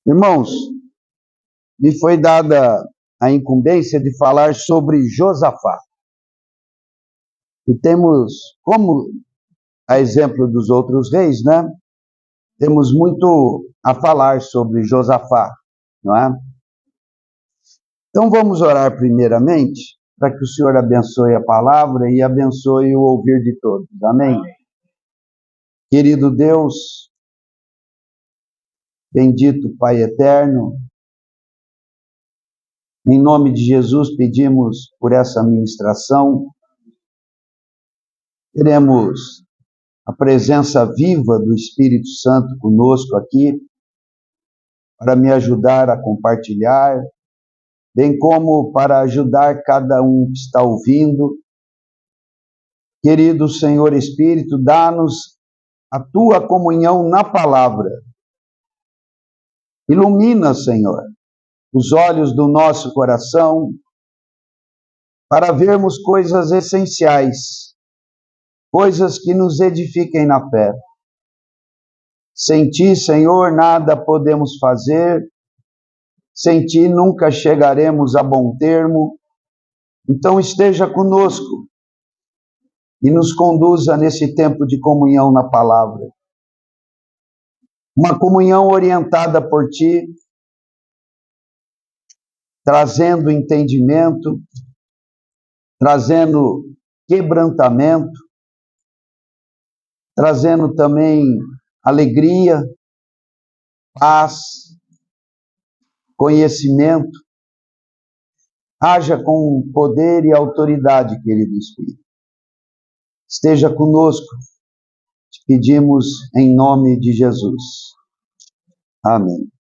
Irmãos, me foi dada a incumbência de falar sobre Josafá. E temos, como a exemplo dos outros reis, né? Temos muito a falar sobre Josafá, não é? Então vamos orar primeiramente, para que o Senhor abençoe a palavra e abençoe o ouvir de todos. Amém? Querido Deus, bendito Pai eterno, em nome de Jesus pedimos por essa ministração. Queremos a presença viva do Espírito Santo conosco aqui, para me ajudar a compartilhar, bem como para ajudar cada um que está ouvindo. Querido Senhor Espírito, dá-nos a tua comunhão na palavra. Ilumina, Senhor, os olhos do nosso coração, para vermos coisas essenciais, coisas que nos edifiquem na fé. Sem ti, Senhor, nada podemos fazer. Sem ti nunca chegaremos a bom termo. Então esteja conosco e nos conduza nesse tempo de comunhão na palavra. Uma comunhão orientada por ti, trazendo entendimento, trazendo quebrantamento, trazendo também alegria, paz, conhecimento. Haja com poder e autoridade, querido Espírito. Esteja conosco, te pedimos em nome de Jesus. Amém.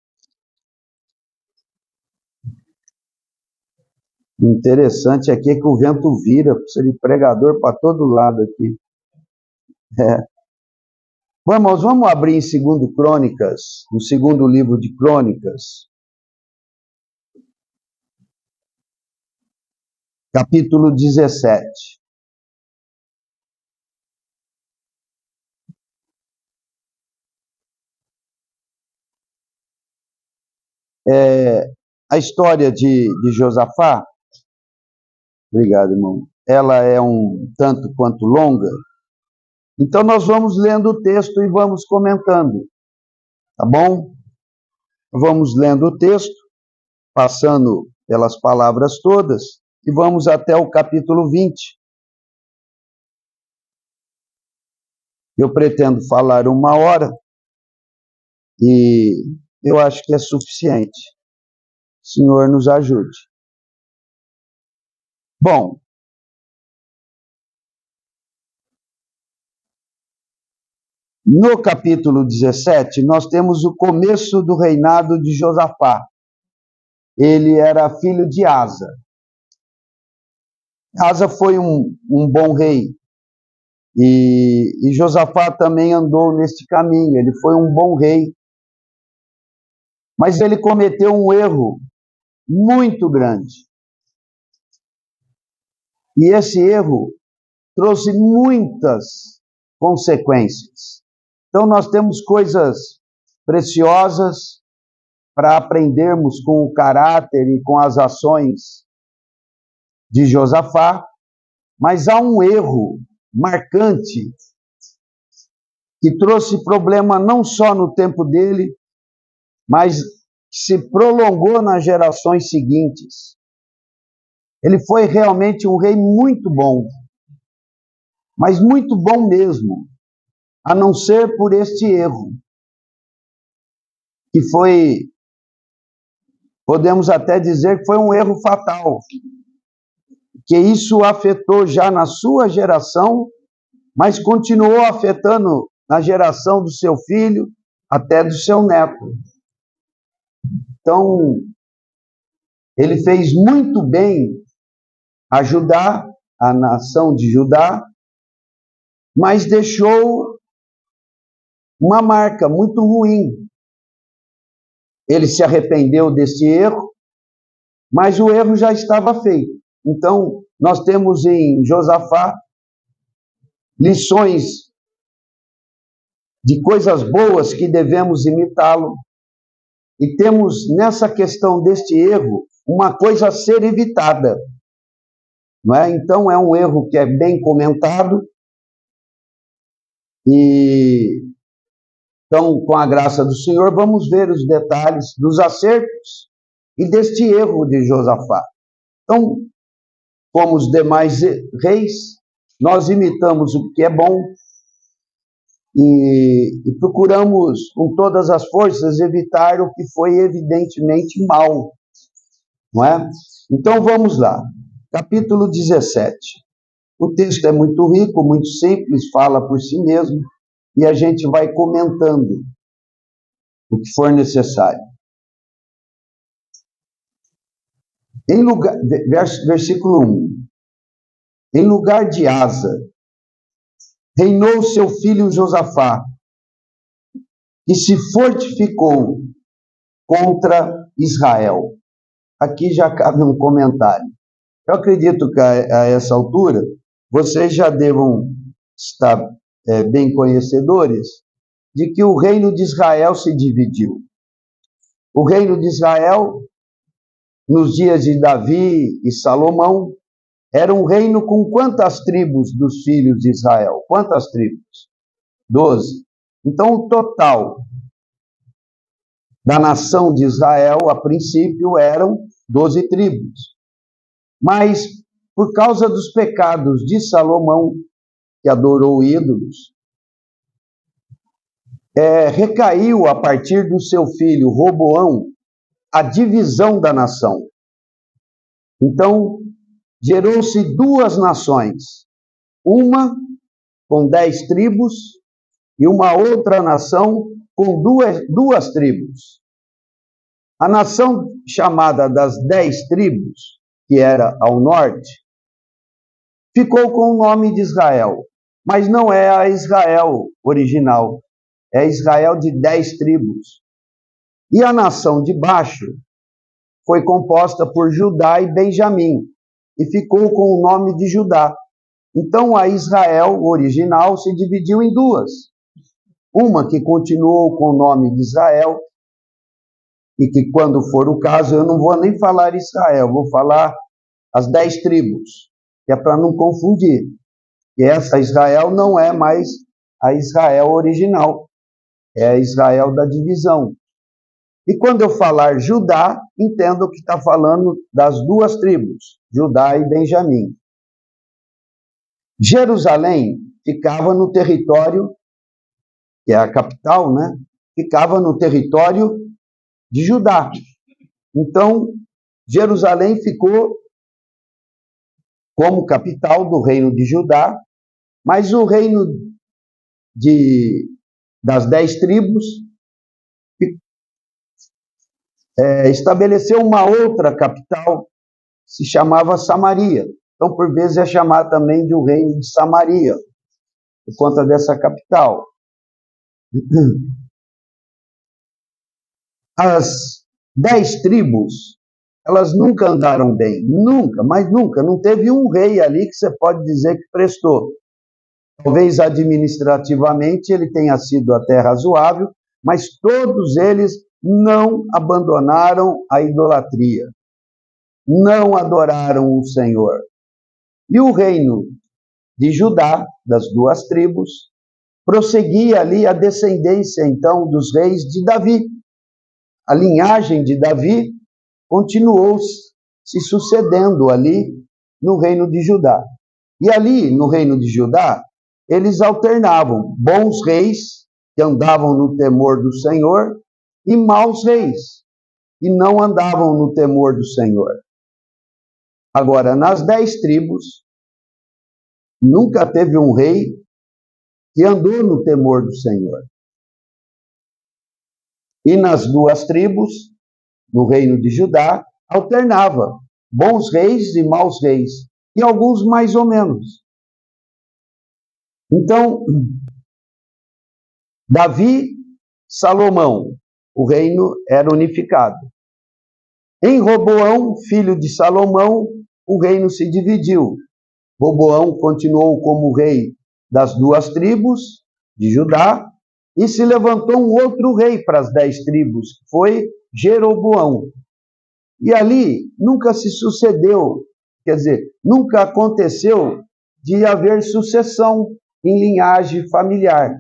O interessante aqui é que o vento vira, precisa de pregador para todo lado aqui. Vamos abrir em 2 Crônicas, no segundo livro de Crônicas, capítulo 17. A história de Josafá, obrigado, irmão, ela é um tanto quanto longa, então nós vamos lendo o texto e vamos comentando, tá bom? Vamos lendo o texto, passando pelas palavras todas, e vamos até o capítulo 20. Eu pretendo falar 1 hora, e eu acho que é suficiente. O Senhor nos ajude. Bom, no capítulo 17, nós temos o começo do reinado de Josafá. Ele era filho de Asa. Asa foi um bom rei. E Josafá também andou neste caminho. Ele foi um bom rei. Mas ele cometeu um erro muito grande. E esse erro trouxe muitas consequências. Então nós temos coisas preciosas para aprendermos com o caráter e com as ações de Josafá, mas há um erro marcante que trouxe problema não só no tempo dele, mas se prolongou nas gerações seguintes. Ele foi realmente um rei muito bom, mas muito bom mesmo, a não ser por este erro, que foi, podemos até dizer que foi um erro fatal, que isso afetou já na sua geração, mas continuou afetando na geração do seu filho, até do seu neto. Então, ele fez muito bem ajudar a nação de Judá, mas deixou uma marca muito ruim. Ele se arrependeu desse erro, mas o erro já estava feito. Então, nós temos em Josafá lições de coisas boas que devemos imitá-lo, E temos nessa questão deste erro uma coisa a ser evitada. Não é? Então é um erro que é bem comentado. E então, com a graça do Senhor, vamos ver os detalhes dos acertos e deste erro de Josafá. Então, como os demais reis, nós imitamos o que é bom e procuramos com todas as forças evitar o que foi evidentemente mal, não é? Então vamos lá, capítulo 17. O texto é muito rico, muito simples, fala por si mesmo, e a gente vai comentando o que for necessário. Versículo 1. Em lugar de Asa, reinou seu filho Josafá, que se fortificou contra Israel. Aqui já cabe um comentário. Eu acredito que a essa altura vocês já devam estar bem conhecedores de que o reino de Israel se dividiu. O reino de Israel, nos dias de Davi e Salomão, era um reino com quantas tribos dos filhos de Israel? Quantas tribos? 12. Então, o total da nação de Israel, a princípio, eram 12 tribos. Mas, por causa dos pecados de Salomão, que adorou ídolos, recaiu a partir do seu filho Roboão a divisão da nação. Então, gerou-se duas nações, uma com 10 tribos e uma outra nação com duas tribos. A nação chamada das 10 tribos, que era ao norte, ficou com o nome de Israel, mas não é a Israel original, é Israel de 10 tribos. E a nação de baixo foi composta por Judá e Benjamim, e ficou com o nome de Judá. Então a Israel original se dividiu em duas. Uma que continuou com o nome de Israel, e que quando for o caso eu não vou nem falar Israel, vou falar as 10 tribos, que é para não confundir. E essa Israel não é mais a Israel original, é a Israel da divisão. E quando eu falar Judá, entendo que está falando das duas tribos, Judá e Benjamim. Jerusalém ficava no território, que é a capital, né? Ficava no território de Judá. Então, Jerusalém ficou como capital do reino de Judá, mas o reino das 10 tribos estabeleceu uma outra capital, se chamava Samaria. Então, por vezes, é chamado também de o reino de Samaria, por conta dessa capital. As 10 tribos, elas nunca andaram bem, nunca, mas nunca. Não teve um rei ali que você pode dizer que prestou. Talvez administrativamente ele tenha sido até razoável, mas todos eles não abandonaram a idolatria, não adoraram o Senhor. E o reino de Judá, das duas tribos, prosseguia ali a descendência, então, dos reis de Davi. A linhagem de Davi continuou se sucedendo ali no reino de Judá. E ali, no reino de Judá, eles alternavam bons reis, que andavam no temor do Senhor, e maus reis, que não andavam no temor do Senhor. Agora, nas 10 tribos, nunca teve um rei que andou no temor do Senhor. E nas duas tribos, no reino de Judá, alternava bons reis e maus reis, e alguns mais ou menos. Então, Davi, Salomão, o reino era unificado. Em Roboão, filho de Salomão, o reino se dividiu. Roboão continuou como rei das duas tribos de Judá, e se levantou um outro rei para as 10 tribos, que foi Jeroboão. E ali nunca se sucedeu, quer dizer, nunca aconteceu de haver sucessão em linhagem familiar.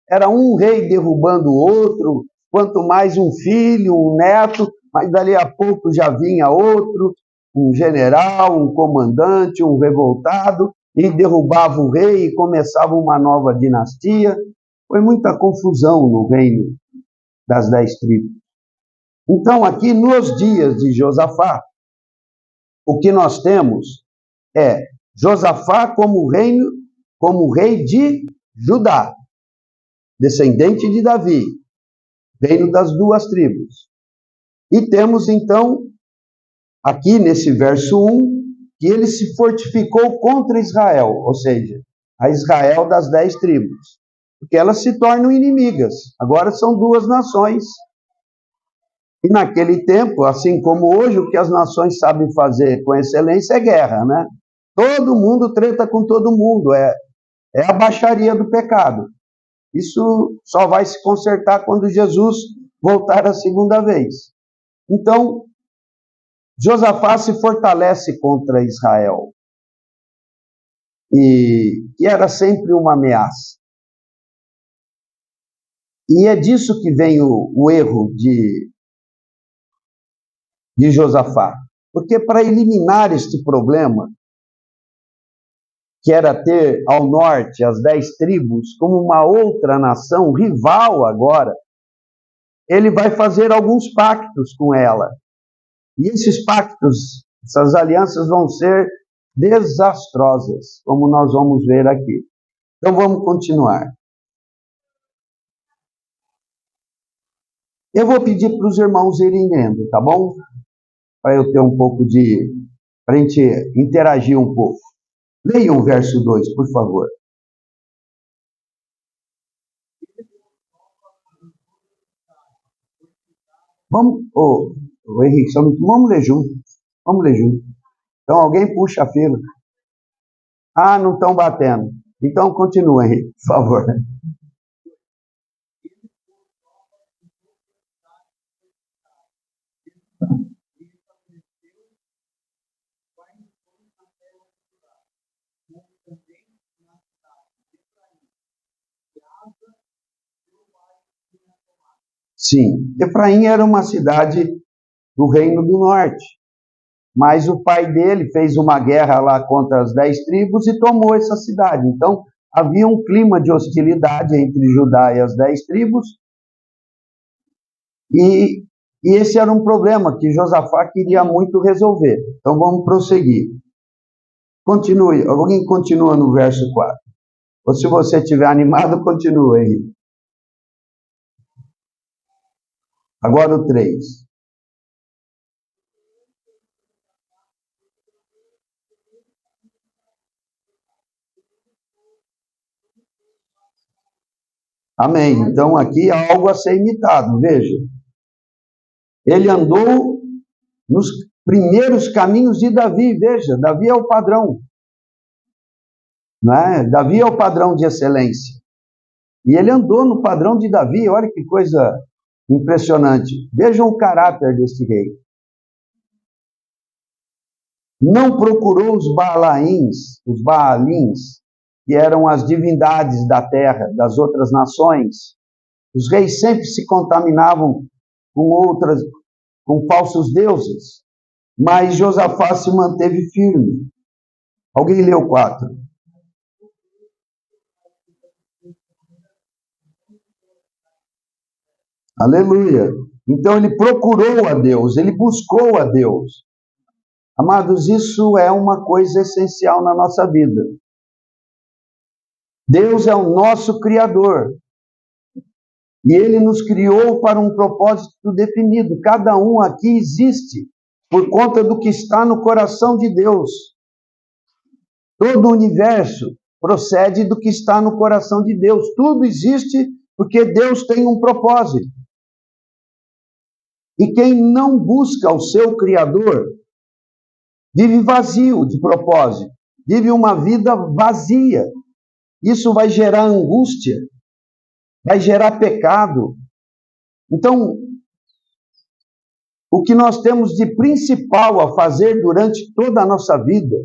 Era um rei derrubando o outro, quanto mais um filho, um neto, mas dali a pouco já vinha outro, um general, um comandante, um revoltado, e derrubava o rei e começava uma nova dinastia. Foi muita confusão no reino das 10 tribos. Então, aqui nos dias de Josafá, o que nós temos é Josafá como rei de Judá, descendente de Davi, reino das 2 tribos. E temos então, aqui nesse verso 1, que ele se fortificou contra Israel, ou seja, a Israel das 10 tribos, porque elas se tornam inimigas. Agora são 2 nações. E naquele tempo, assim como hoje, o que as nações sabem fazer com excelência é guerra, né? Todo mundo treta com todo mundo, é a baixaria do pecado. Isso só vai se consertar quando Jesus voltar a segunda vez. Então, Josafá se fortalece contra Israel. E era sempre uma ameaça. E é disso que vem o erro de Josafá. Porque para eliminar este problema, que era ter ao norte as 10 tribos como uma outra nação, rival agora, ele vai fazer alguns pactos com ela. E esses pactos, essas alianças vão ser desastrosas, como nós vamos ver aqui. Então vamos continuar. Eu vou pedir para os irmãos irem lendo, tá bom? Para eu ter um pouco para a gente interagir um pouco. Leiam o verso 2, por favor. Vamos, Henrique, vamos ler junto. Vamos ler junto. Então alguém puxa a fila. Ah, não estão batendo. Então continua, Henrique, por favor. Sim, Efraim era uma cidade do Reino do Norte, mas o pai dele fez uma guerra lá contra as 10 tribos e tomou essa cidade. Então, havia um clima de hostilidade entre Judá e as 10 tribos, e esse era um problema que Josafá queria muito resolver. Então, vamos prosseguir. Continue, alguém continua no verso 4. Ou se você estiver animado, continue aí. Agora o 3. Amém. Então aqui há algo a ser imitado, veja. Ele andou nos primeiros caminhos de Davi, veja, Davi é o padrão. Né? Davi é o padrão de excelência. E ele andou no padrão de Davi, olha que coisa impressionante. Vejam o caráter desse rei. Não procurou os Baalins, que eram as divindades da terra, das outras nações. Os reis sempre se contaminavam com falsos deuses, mas Josafá se manteve firme. Alguém leu 4? Aleluia! Então ele procurou a Deus, ele buscou a Deus. Amados, isso é uma coisa essencial na nossa vida. Deus é o nosso Criador. E Ele nos criou para um propósito definido. Cada um aqui existe por conta do que está no coração de Deus. Todo o universo procede do que está no coração de Deus. Tudo existe porque Deus tem um propósito. E quem não busca o seu Criador vive vazio de propósito, vive uma vida vazia. Isso vai gerar angústia, vai gerar pecado. Então, o que nós temos de principal a fazer durante toda a nossa vida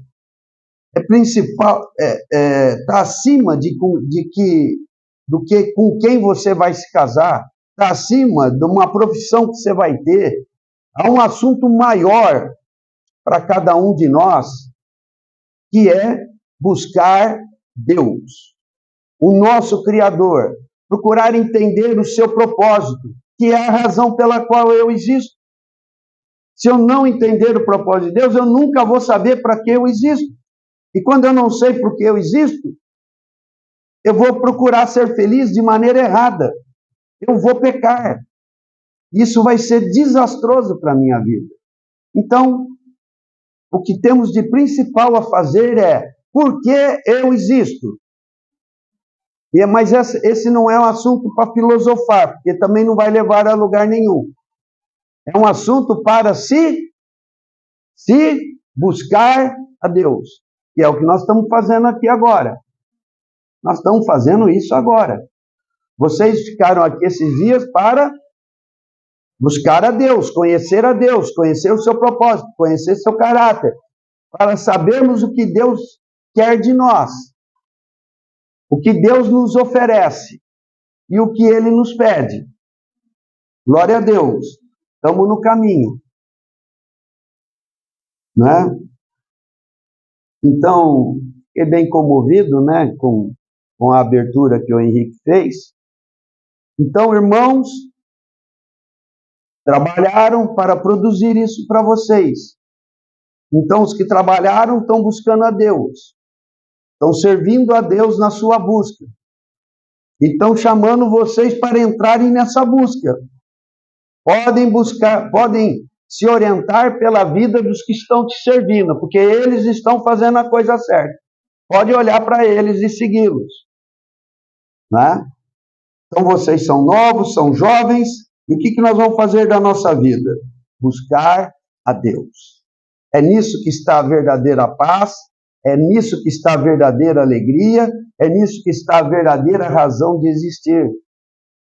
está acima do que com quem você vai se casar, está acima de uma profissão que você vai ter. Há um assunto maior para cada um de nós, que é buscar Deus, o nosso Criador, procurar entender o seu propósito, que é a razão pela qual eu existo. Se eu não entender o propósito de Deus, eu nunca vou saber para que eu existo. E quando eu não sei por que eu existo, eu vou procurar ser feliz de maneira errada. Eu vou pecar. Isso vai ser desastroso para a minha vida. Então, o que temos de principal a fazer é: por que eu existo? Mas esse não é um assunto para filosofar, porque também não vai levar a lugar nenhum. É um assunto para se buscar a Deus, que é o que nós estamos fazendo aqui agora. Nós estamos fazendo isso agora. Vocês ficaram aqui esses dias para buscar a Deus, conhecer o seu propósito, conhecer seu caráter, para sabermos o que Deus quer de nós, o que Deus nos oferece e o que Ele nos pede. Glória a Deus, estamos no caminho, né? Então, fiquei bem comovido, né, com a abertura que o Henrique fez. Então, irmãos, trabalharam para produzir isso para vocês. Então, os que trabalharam estão buscando a Deus. Estão servindo a Deus na sua busca. E estão chamando vocês para entrarem nessa busca. Podem se orientar pela vida dos que estão te servindo, porque eles estão fazendo a coisa certa. Pode olhar para eles e segui-los, né? Então vocês são novos, são jovens, e o que nós vamos fazer da nossa vida? Buscar a Deus. É nisso que está a verdadeira paz, é nisso que está a verdadeira alegria, é nisso que está a verdadeira razão de existir.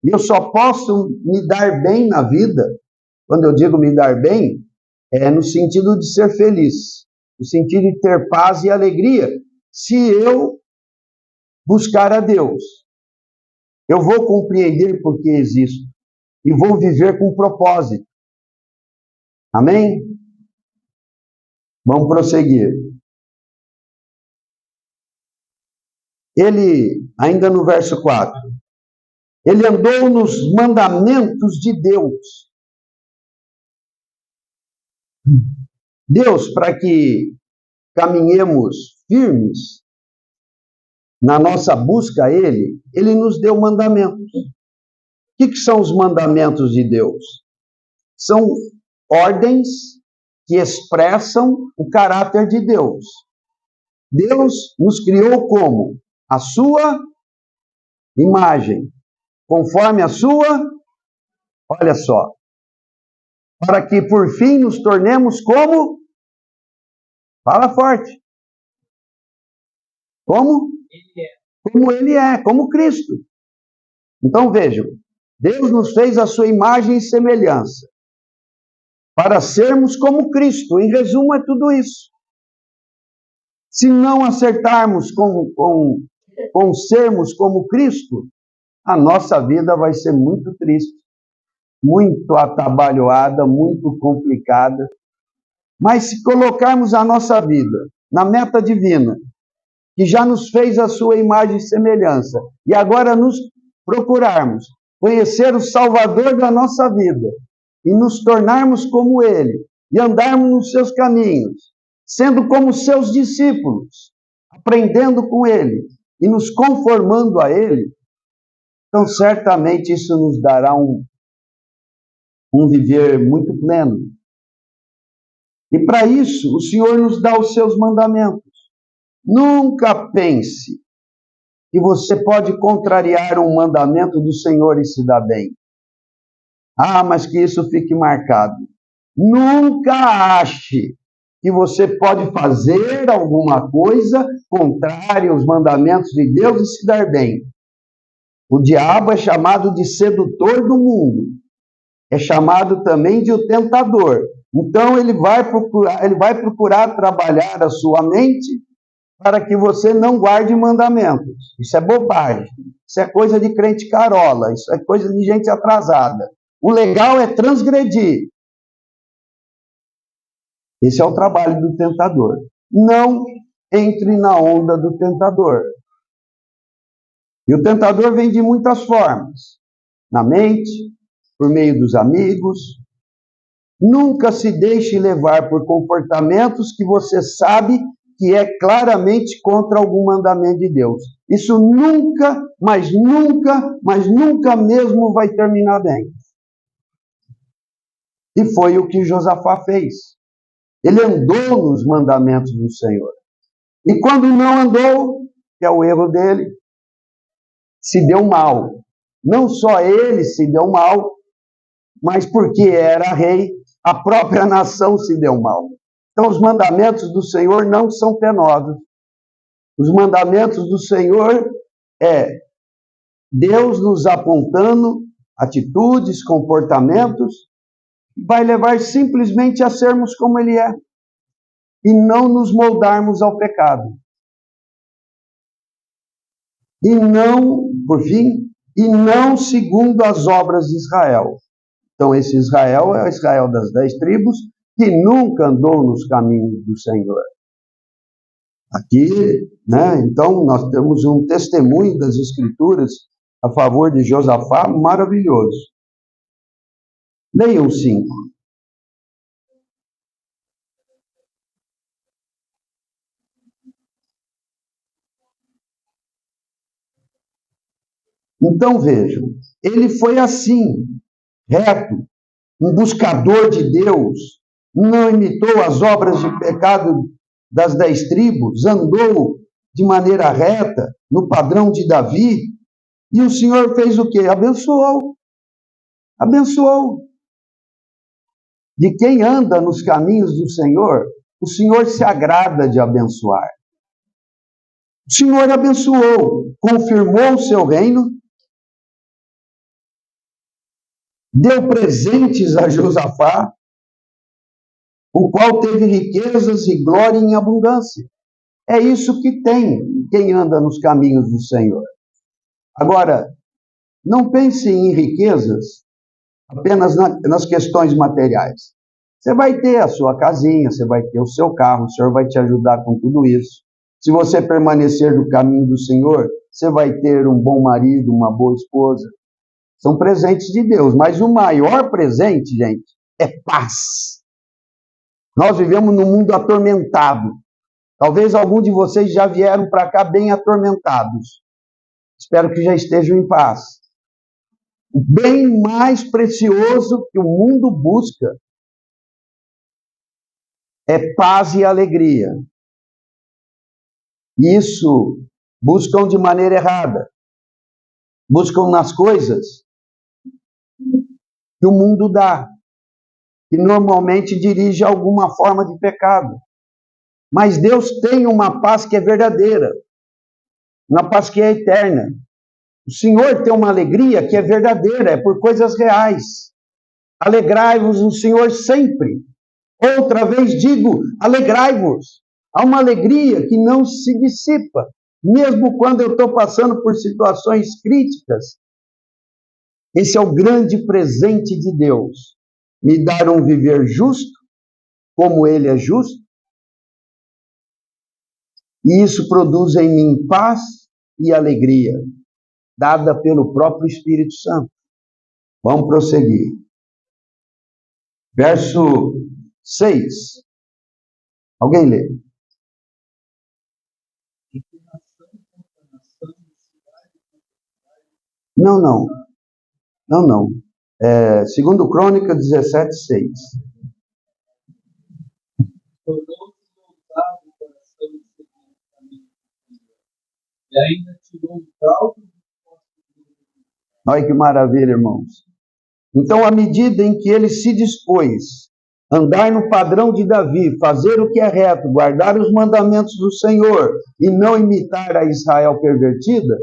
E eu só posso me dar bem na vida, quando eu digo me dar bem, é no sentido de ser feliz, no sentido de ter paz e alegria, se eu buscar a Deus. Eu vou compreender por que existo e vou viver com propósito. Amém? Vamos prosseguir. Ele, ainda no verso 4, ele andou nos mandamentos de Deus. Deus, para que caminhemos firmes na nossa busca a Ele nos deu mandamentos. O que são os mandamentos de Deus? São ordens que expressam o caráter de Deus. Deus nos criou como? A sua imagem, conforme a sua, olha só, para que por fim nos tornemos como? Fala forte. Como? Como Ele é, como Cristo. Então vejam, Deus nos fez a sua imagem e semelhança, para sermos como Cristo. Em resumo, é tudo isso. Se não acertarmos com sermos como Cristo, a nossa vida vai ser muito triste, muito atabalhoada, muito complicada. Mas se colocarmos a nossa vida na meta divina, que já nos fez a sua imagem e semelhança, e agora nos procurarmos conhecer o Salvador da nossa vida, e nos tornarmos como Ele, e andarmos nos seus caminhos, sendo como seus discípulos, aprendendo com Ele, e nos conformando a Ele, então certamente isso nos dará um viver muito pleno. E para isso, o Senhor nos dá os seus mandamentos. Nunca pense que você pode contrariar um mandamento do Senhor e se dar bem. Ah, mas que isso fique marcado. Nunca ache que você pode fazer alguma coisa contrária aos mandamentos de Deus e se dar bem. O diabo é chamado de sedutor do mundo. é chamado também de o tentador. Então ele vai procurar trabalhar a sua mente para que você não guarde mandamentos. Isso é bobagem. Isso é coisa de crente carola. Isso é coisa de gente atrasada. O legal é transgredir. Esse é o trabalho do tentador. Não entre na onda do tentador. E o tentador vem de muitas formas. Na mente, por meio dos amigos. Nunca se deixe levar por comportamentos que você sabe que é claramente contra algum mandamento de Deus. Isso nunca, mas nunca mesmo vai terminar bem. E foi o que Josafá fez. Ele andou nos mandamentos do Senhor. E quando não andou, que é o erro dele, se deu mal. Não só ele se deu mal, mas porque era rei, a própria nação se deu mal. Então, os mandamentos do Senhor não são penosos. Os mandamentos do Senhor é Deus nos apontando atitudes, comportamentos, que vai levar simplesmente a sermos como Ele é. E não nos moldarmos ao pecado. E não, por fim, e não segundo as obras de Israel. Então, esse Israel é o Israel das 10 tribos, que nunca andou nos caminhos do Senhor. Aqui, então, nós temos um testemunho das Escrituras a favor de Josafá maravilhoso. Leiam 5. Então, vejam, ele foi assim, reto, um buscador de Deus, não imitou as obras de pecado das 10 tribos, andou de maneira reta, no padrão de Davi, e o Senhor fez o quê? Abençoou. Abençoou. De quem anda nos caminhos do Senhor, o Senhor se agrada de abençoar. O Senhor abençoou, confirmou o seu reino, deu presentes a Josafá, o qual teve riquezas e glória em abundância. É isso que tem quem anda nos caminhos do Senhor. Agora, não pense em riquezas apenas nas questões materiais. Você vai ter a sua casinha, você vai ter o seu carro, o Senhor vai te ajudar com tudo isso. Se você permanecer no caminho do Senhor, você vai ter um bom marido, uma boa esposa. São presentes de Deus, mas o maior presente, gente, é paz. Nós vivemos num mundo atormentado. Talvez alguns de vocês já vieram para cá bem atormentados. Espero que já estejam em paz. O bem mais precioso que o mundo busca é paz e alegria. Isso buscam de maneira errada. Buscam nas coisas que o mundo dá, que normalmente dirige a alguma forma de pecado. Mas Deus tem uma paz que é verdadeira, uma paz que é eterna. O Senhor tem uma alegria que é verdadeira, é por coisas reais. Alegrai-vos no Senhor sempre. Outra vez digo, alegrai-vos. Há uma alegria que não se dissipa, mesmo quando eu estou passando por situações críticas. Esse é o grande presente de Deus. Me dar um viver justo, como Ele é justo. E isso produz em mim paz e alegria, dada pelo próprio Espírito Santo. Vamos prosseguir. Verso 6. Alguém lê? Não. Segundo Crônica 17, 6. E ainda tirou o caldo. Olha que maravilha, irmãos. Então, à medida em que ele se dispôs a andar no padrão de Davi, fazer o que é reto, guardar os mandamentos do Senhor e não imitar a Israel pervertida,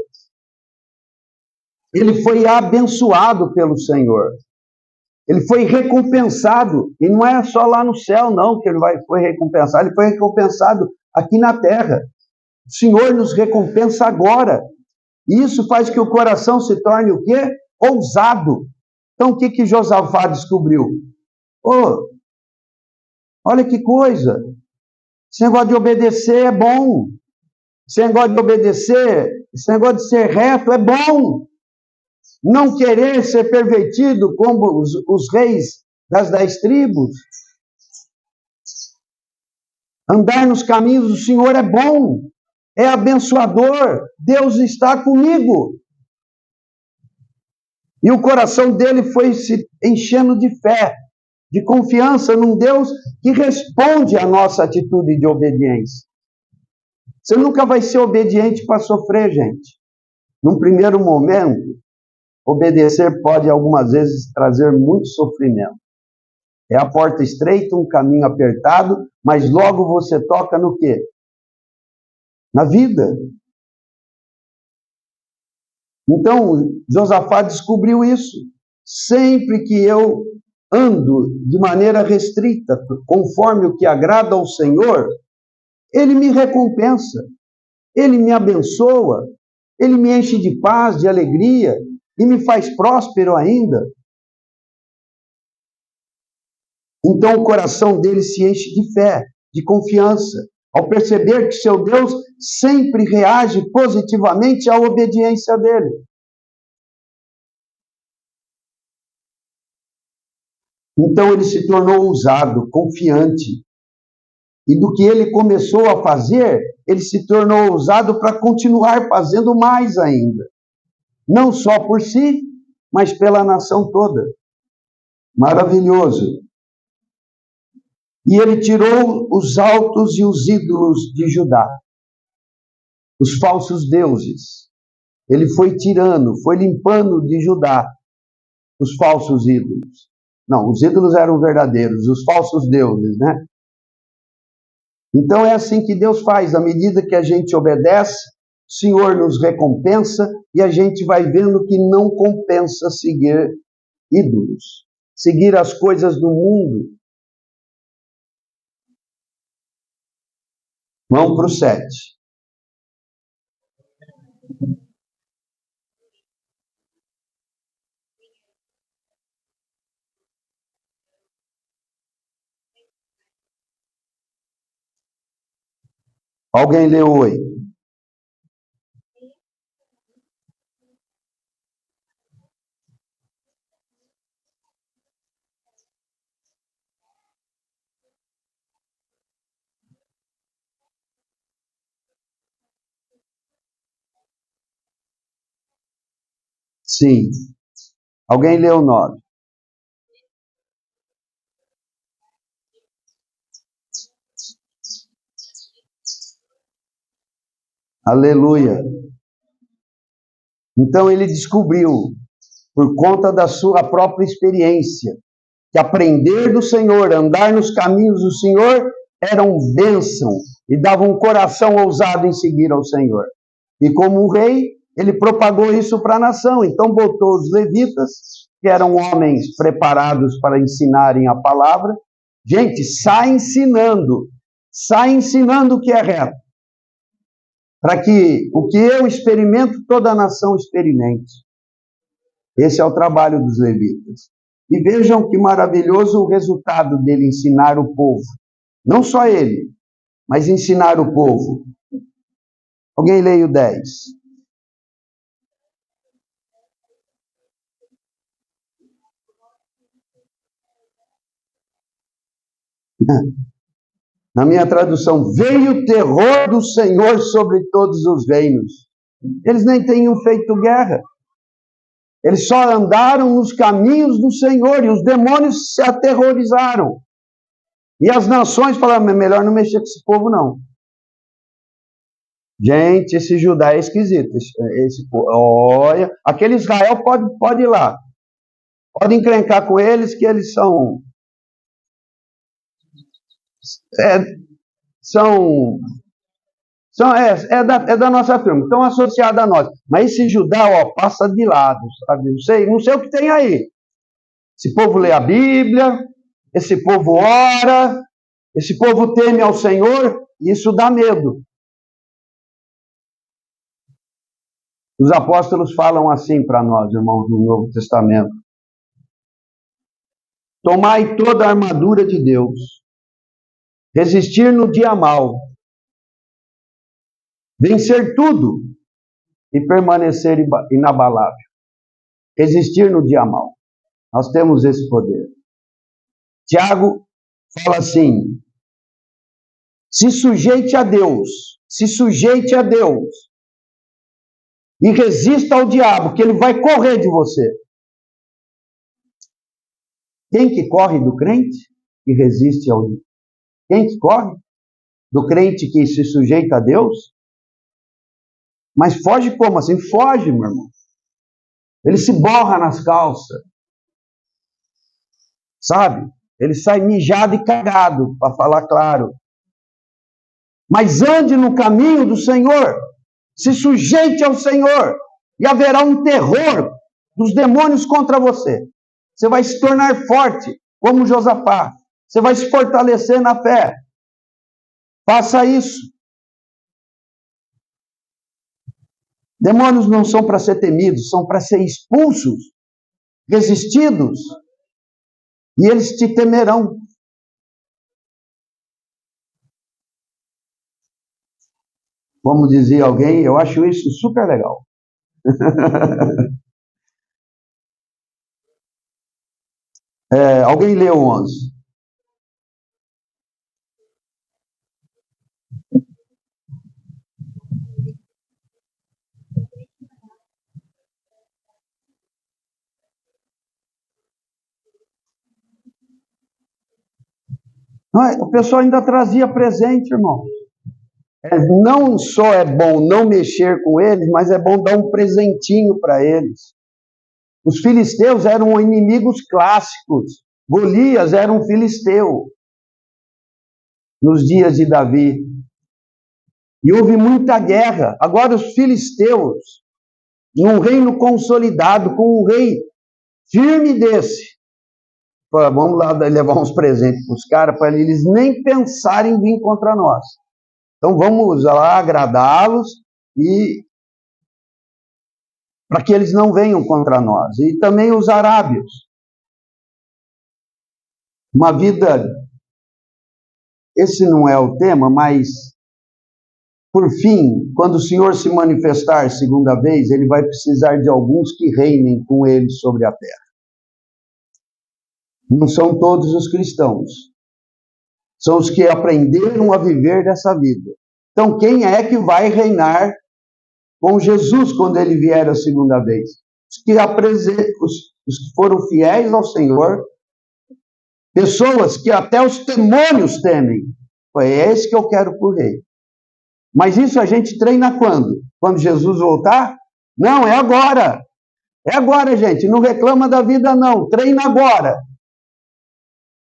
ele foi abençoado pelo Senhor. Ele foi recompensado, e não é só lá no céu, não, que foi recompensado, ele foi recompensado aqui na terra. O Senhor nos recompensa agora. E isso faz que o coração se torne o quê? Ousado. Então, o que Josafá descobriu? Oh, olha que coisa. Esse negócio de obedecer é bom. Esse negócio de obedecer, esse negócio de ser reto é bom. Não querer ser pervertido como os reis das 10 tribos. Andar nos caminhos do Senhor é bom. É abençoador. Deus está comigo. E o coração dele foi se enchendo de fé, de confiança num Deus que responde à nossa atitude de obediência. Você nunca vai ser obediente para sofrer, gente. Num primeiro momento, obedecer pode algumas vezes trazer muito sofrimento. É a porta estreita, um caminho apertado, mas logo você toca no quê? Na vida. Então, Josafá descobriu isso. Sempre que eu ando de maneira restrita, conforme o que agrada ao Senhor, Ele me recompensa, Ele me abençoa, Ele me enche de paz, de alegria, e me faz próspero ainda. Então o coração dele se enche de fé, de confiança, ao perceber que seu Deus sempre reage positivamente à obediência dele. Então ele se tornou ousado, confiante. E do que ele começou a fazer, ele se tornou ousado para continuar fazendo mais ainda. Não só por si, mas pela nação toda. Maravilhoso. E ele tirou os altos e os ídolos de Judá, os falsos deuses. Ele foi tirando, foi limpando de Judá os falsos ídolos. Não, os ídolos eram verdadeiros, os falsos deuses, né? Então é assim que Deus faz, à medida que a gente obedece, o Senhor nos recompensa e a gente vai vendo que não compensa seguir ídolos, seguir as coisas do mundo. Vamos para o 7. Alguém leu 8? Sim. Alguém leu 9? Aleluia. Então ele descobriu, por conta da sua própria experiência, que aprender do Senhor, andar nos caminhos do Senhor, era um bênção e dava um coração ousado em seguir ao Senhor. E como um rei, ele propagou isso para a nação. Então botou os levitas, que eram homens preparados para ensinarem a palavra. Gente, sai ensinando o que é reto. Para que o que eu experimento, toda a nação experimente. Esse é o trabalho dos levitas. E vejam que maravilhoso o resultado dele ensinar o povo. Não só ele, mas ensinar o povo. Alguém leia o 10. Na minha tradução, veio o terror do Senhor sobre todos os reinos. Eles nem tinham feito guerra. Eles só andaram nos caminhos do Senhor e os demônios se aterrorizaram. E as nações falaram, melhor não mexer com esse povo, não. Gente, esse Judá é esquisito. Olha, aquele Israel pode ir lá. Pode encrencar com eles, que eles são... É da nossa turma, estão associados a nós. Mas esse Judá, passa de lado, sabe? Não sei o que tem aí. Esse povo lê a Bíblia, esse povo ora, esse povo teme ao Senhor, e isso dá medo. Os apóstolos falam assim para nós, irmãos, no Novo Testamento. Tomai toda a armadura de Deus, resistir no dia mau, vencer tudo e permanecer inabalável. Resistir no dia mau. Nós temos esse poder. Tiago fala assim: se sujeite a Deus, e resista ao diabo, que ele vai correr de você. Quem que corre do crente e resiste ao diabo? Quem que corre? Do crente que se sujeita a Deus? Mas foge como assim? Foge, meu irmão. Ele se borra nas calças. Sabe? Ele sai mijado e cagado, para falar claro. Mas ande no caminho do Senhor. Se sujeite ao Senhor. E haverá um terror dos demônios contra você. Você vai se tornar forte, como Josafá. Você vai se fortalecer na fé. Faça isso. Demônios não são para ser temidos, são para ser expulsos, resistidos. E eles te temerão. Como dizia alguém, eu acho isso super legal. Alguém leu 11. O pessoal ainda trazia presente, irmão. Não só é bom não mexer com eles, mas é bom dar um presentinho para eles. Os filisteus eram inimigos clássicos. Golias era um filisteu nos dias de Davi. E houve muita guerra. Agora os filisteus, num reino consolidado, com um rei firme desse, vamos lá levar uns presentes para os caras, para eles nem pensarem em vir contra nós. Então vamos lá agradá-los e para que eles não venham contra nós. E também os arábios. Uma vida, esse não é o tema, mas por fim, quando o Senhor se manifestar segunda vez, ele vai precisar de alguns que reinem com ele sobre a terra. Não são todos os cristãos. São os que aprenderam a viver dessa vida. Então, quem é que vai reinar com Jesus quando ele vier a segunda vez? Os que foram fiéis ao Senhor, pessoas que até os demônios temem. É esse que eu quero por rei. Mas isso a gente treina quando? Quando Jesus voltar? Não, é agora. É agora, gente. Não reclama da vida, não. Treina agora.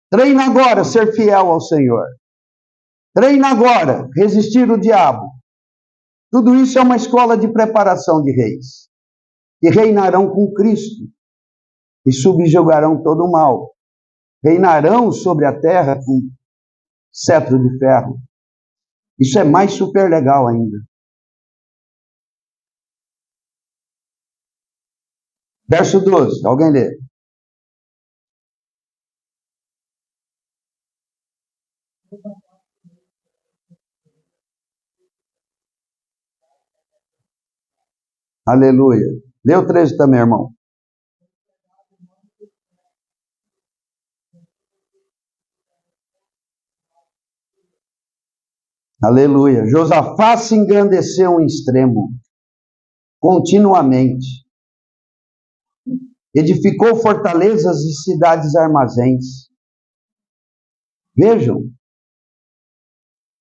Treina agora ser fiel ao Senhor. Treina agora resistir o diabo. Tudo isso é uma escola de preparação de reis. Que reinarão com Cristo. E subjugarão todo o mal. Reinarão sobre a terra com cetro de ferro. Isso é mais super legal ainda. Verso 12. Alguém lê? Aleluia. Lê o 13 também, irmão. Aleluia. Josafá se engrandeceu em extremo, continuamente. Edificou fortalezas e cidades armazéns. Vejam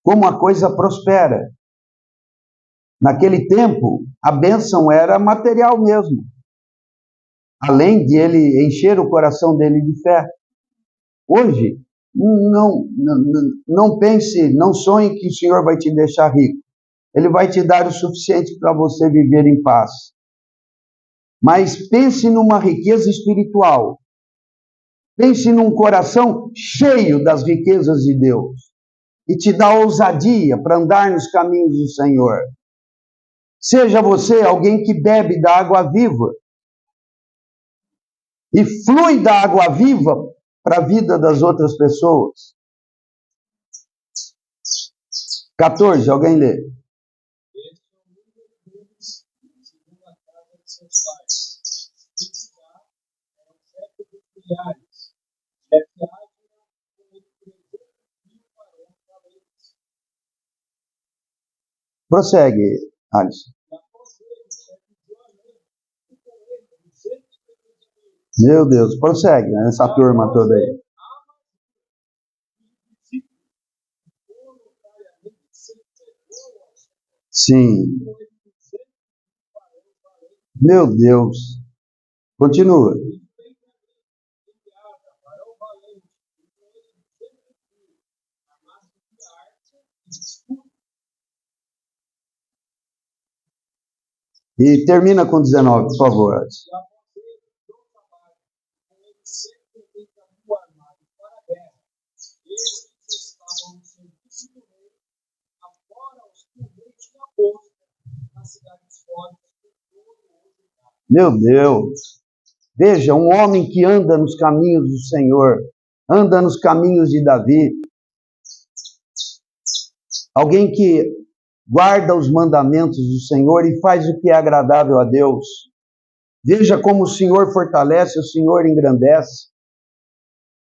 como a coisa prospera. Naquele tempo, a bênção era material mesmo. Além de ele encher o coração dele de fé. Hoje, não pense, não sonhe que o Senhor vai te deixar rico. Ele vai te dar o suficiente para você viver em paz. Mas pense numa riqueza espiritual. Pense num coração cheio das riquezas de Deus e te dá ousadia para andar nos caminhos do Senhor. Seja você alguém que bebe da água viva e flui da água viva para a vida das outras pessoas. 14, alguém lê. Prossegue, Alisson. Meu Deus, prossegue, né? Essa turma toda aí. Sim. Meu Deus. Continua. E termina com 19, por favor. Meu Deus. Veja, um homem que anda nos caminhos do Senhor, anda nos caminhos de Davi, alguém que guarda os mandamentos do Senhor e faz o que é agradável a Deus. Veja como o Senhor fortalece, o Senhor engrandece.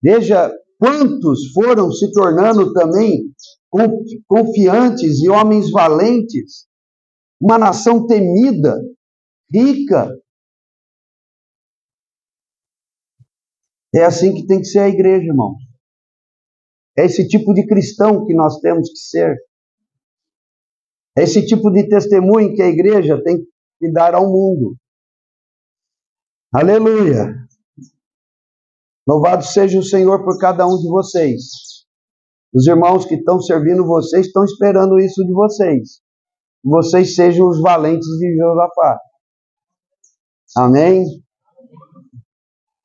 Veja quantos foram se tornando também confiantes e homens valentes. Uma nação temida, rica. É assim que tem que ser a igreja, irmãos. É esse tipo de cristão que nós temos que ser. É esse tipo de testemunho que a igreja tem que dar ao mundo. Aleluia! Louvado seja o Senhor por cada um de vocês. Os irmãos que estão servindo vocês estão esperando isso de vocês. Vocês sejam os valentes de Josafá. Amém?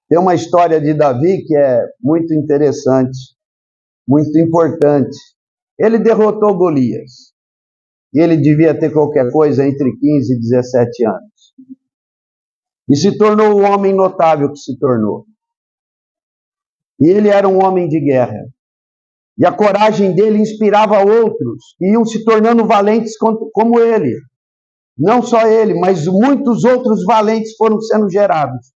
Tem uma história de Davi que é muito interessante, muito importante. Ele derrotou Golias. E ele devia ter qualquer coisa entre 15 e 17 anos. E se tornou o homem notável que se tornou. E ele era um homem de guerra. E a coragem dele inspirava outros, que iam se tornando valentes como ele. Não só ele, mas muitos outros valentes foram sendo gerados.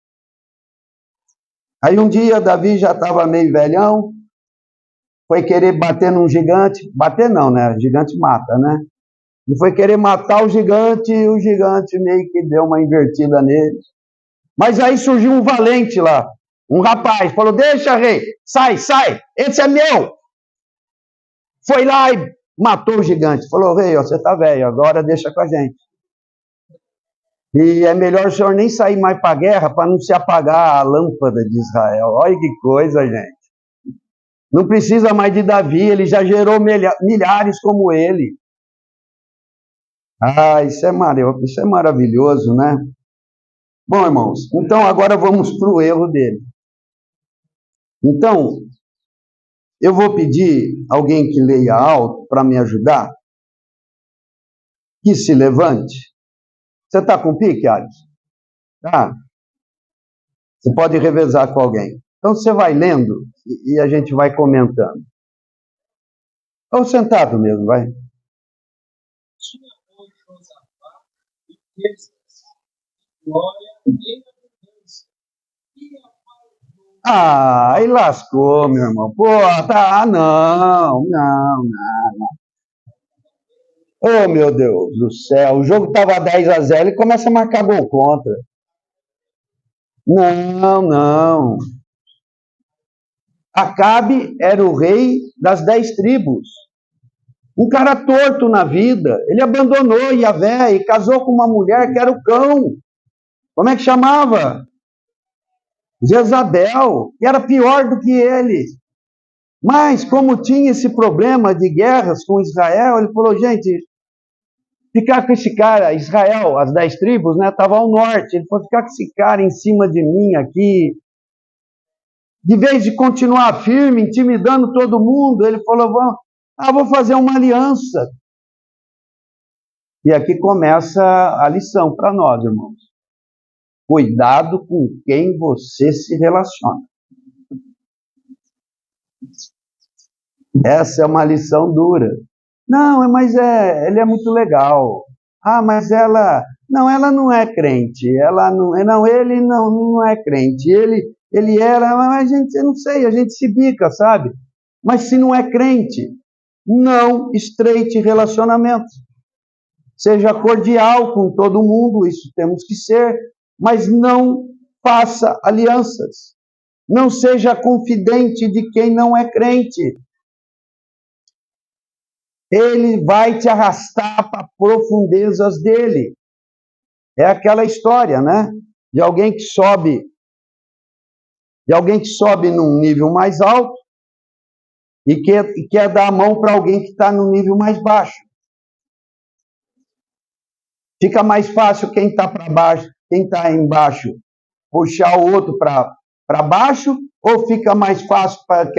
Aí um dia Davi já estava meio velhão, foi querer bater num gigante. Bater não, né? O gigante mata, né? Ele foi querer matar o gigante e o gigante meio que deu uma invertida nele. Mas aí surgiu um valente lá, um rapaz, falou, deixa, rei, sai, esse é meu. Foi lá e matou o gigante. Falou, rei, ó, você tá velho, agora deixa com a gente. E é melhor o senhor nem sair mais para a guerra para não se apagar a lâmpada de Israel. Olha que coisa, gente. Não precisa mais de Davi, ele já gerou milhares como ele. Ah, isso é maravilhoso, né? Bom, irmãos, então agora vamos para o erro dele. Então, eu vou pedir alguém que leia alto para me ajudar, que se levante. Você está com pique, Alisson? Tá. Você pode revezar com alguém. Então você vai lendo e a gente vai comentando. Ou sentado mesmo, vai. Ah, aí lascou, meu irmão. Pô, tá, não. Oh, meu Deus do céu. O jogo estava 10-0 e começa a marcar gol contra. Não. Acabe era o rei das 10 tribos. Um cara torto na vida. Ele abandonou Yahvé e casou com uma mulher que era o cão. Como é que chamava? Jezabel, que era pior do que ele. Mas, como tinha esse problema de guerras com Israel, ele falou, gente, ficar com esse cara, Israel, as 10 tribos, né, estava ao norte. Ele falou, ficar com esse cara em cima de mim aqui, de vez de continuar firme, intimidando todo mundo, ele falou, vou fazer uma aliança. E aqui começa a lição para nós, irmãos. Cuidado com quem você se relaciona. Essa é uma lição dura. Não, mas ele é muito legal. Mas ela não é crente. Ele não é crente. Ele era, mas a gente, eu não sei, a gente se bica, sabe? Mas se não é crente, não estreite relacionamentos. Seja cordial com todo mundo, isso temos que ser, mas não faça alianças. Não seja confidente de quem não é crente. Ele vai te arrastar para profundezas dele. É aquela história, né? De alguém que sobe num nível mais alto e quer dar a mão para alguém que está no nível mais baixo. Fica mais fácil quem está para baixo, quem está embaixo, puxar o outro para baixo, ou fica mais fácil para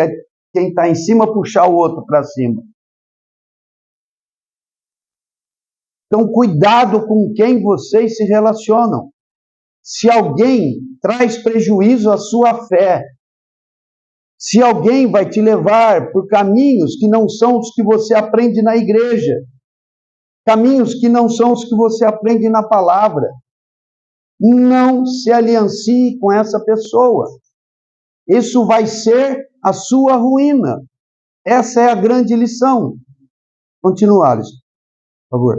quem está em cima puxar o outro para cima? Então, cuidado com quem vocês se relacionam. Se alguém traz prejuízo à sua fé, se alguém vai te levar por caminhos que não são os que você aprende na igreja, caminhos que não são os que você aprende na palavra, não se aliancie com essa pessoa. Isso vai ser a sua ruína. Essa é a grande lição. Continua, Alisson, por favor.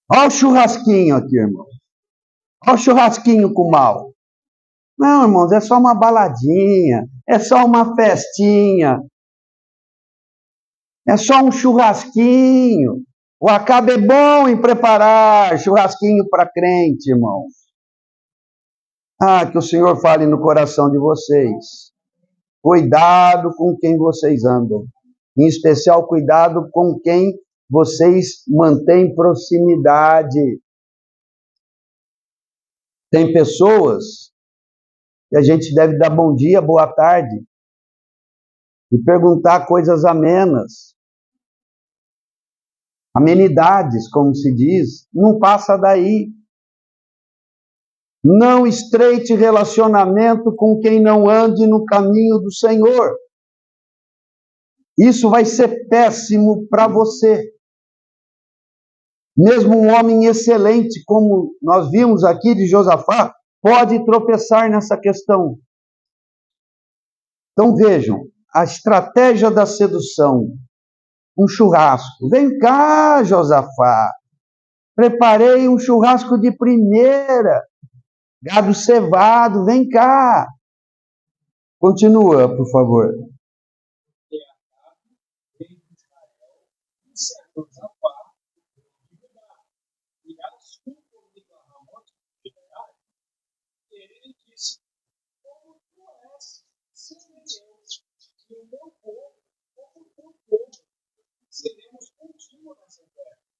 Olha o churrasquinho aqui, irmão. Olha o churrasquinho com mal. Não, irmãos, é só uma baladinha, é só uma festinha, é só um churrasquinho. O Acabe é bom em preparar churrasquinho para crente, irmãos. Que o Senhor fale no coração de vocês. Cuidado com quem vocês andam. Em especial, cuidado com quem vocês mantêm proximidade. Tem pessoas que a gente deve dar bom dia, boa tarde, e perguntar coisas amenas. Amenidades, como se diz, não passa daí. Não estreite relacionamento com quem não ande no caminho do Senhor. Isso vai ser péssimo para você. Mesmo um homem excelente, como nós vimos aqui de Josafá, pode tropeçar nessa questão. Então vejam, a estratégia da sedução, um churrasco. Vem cá, Josafá, preparei um churrasco de primeira, gado cevado, vem cá. Continua, por favor.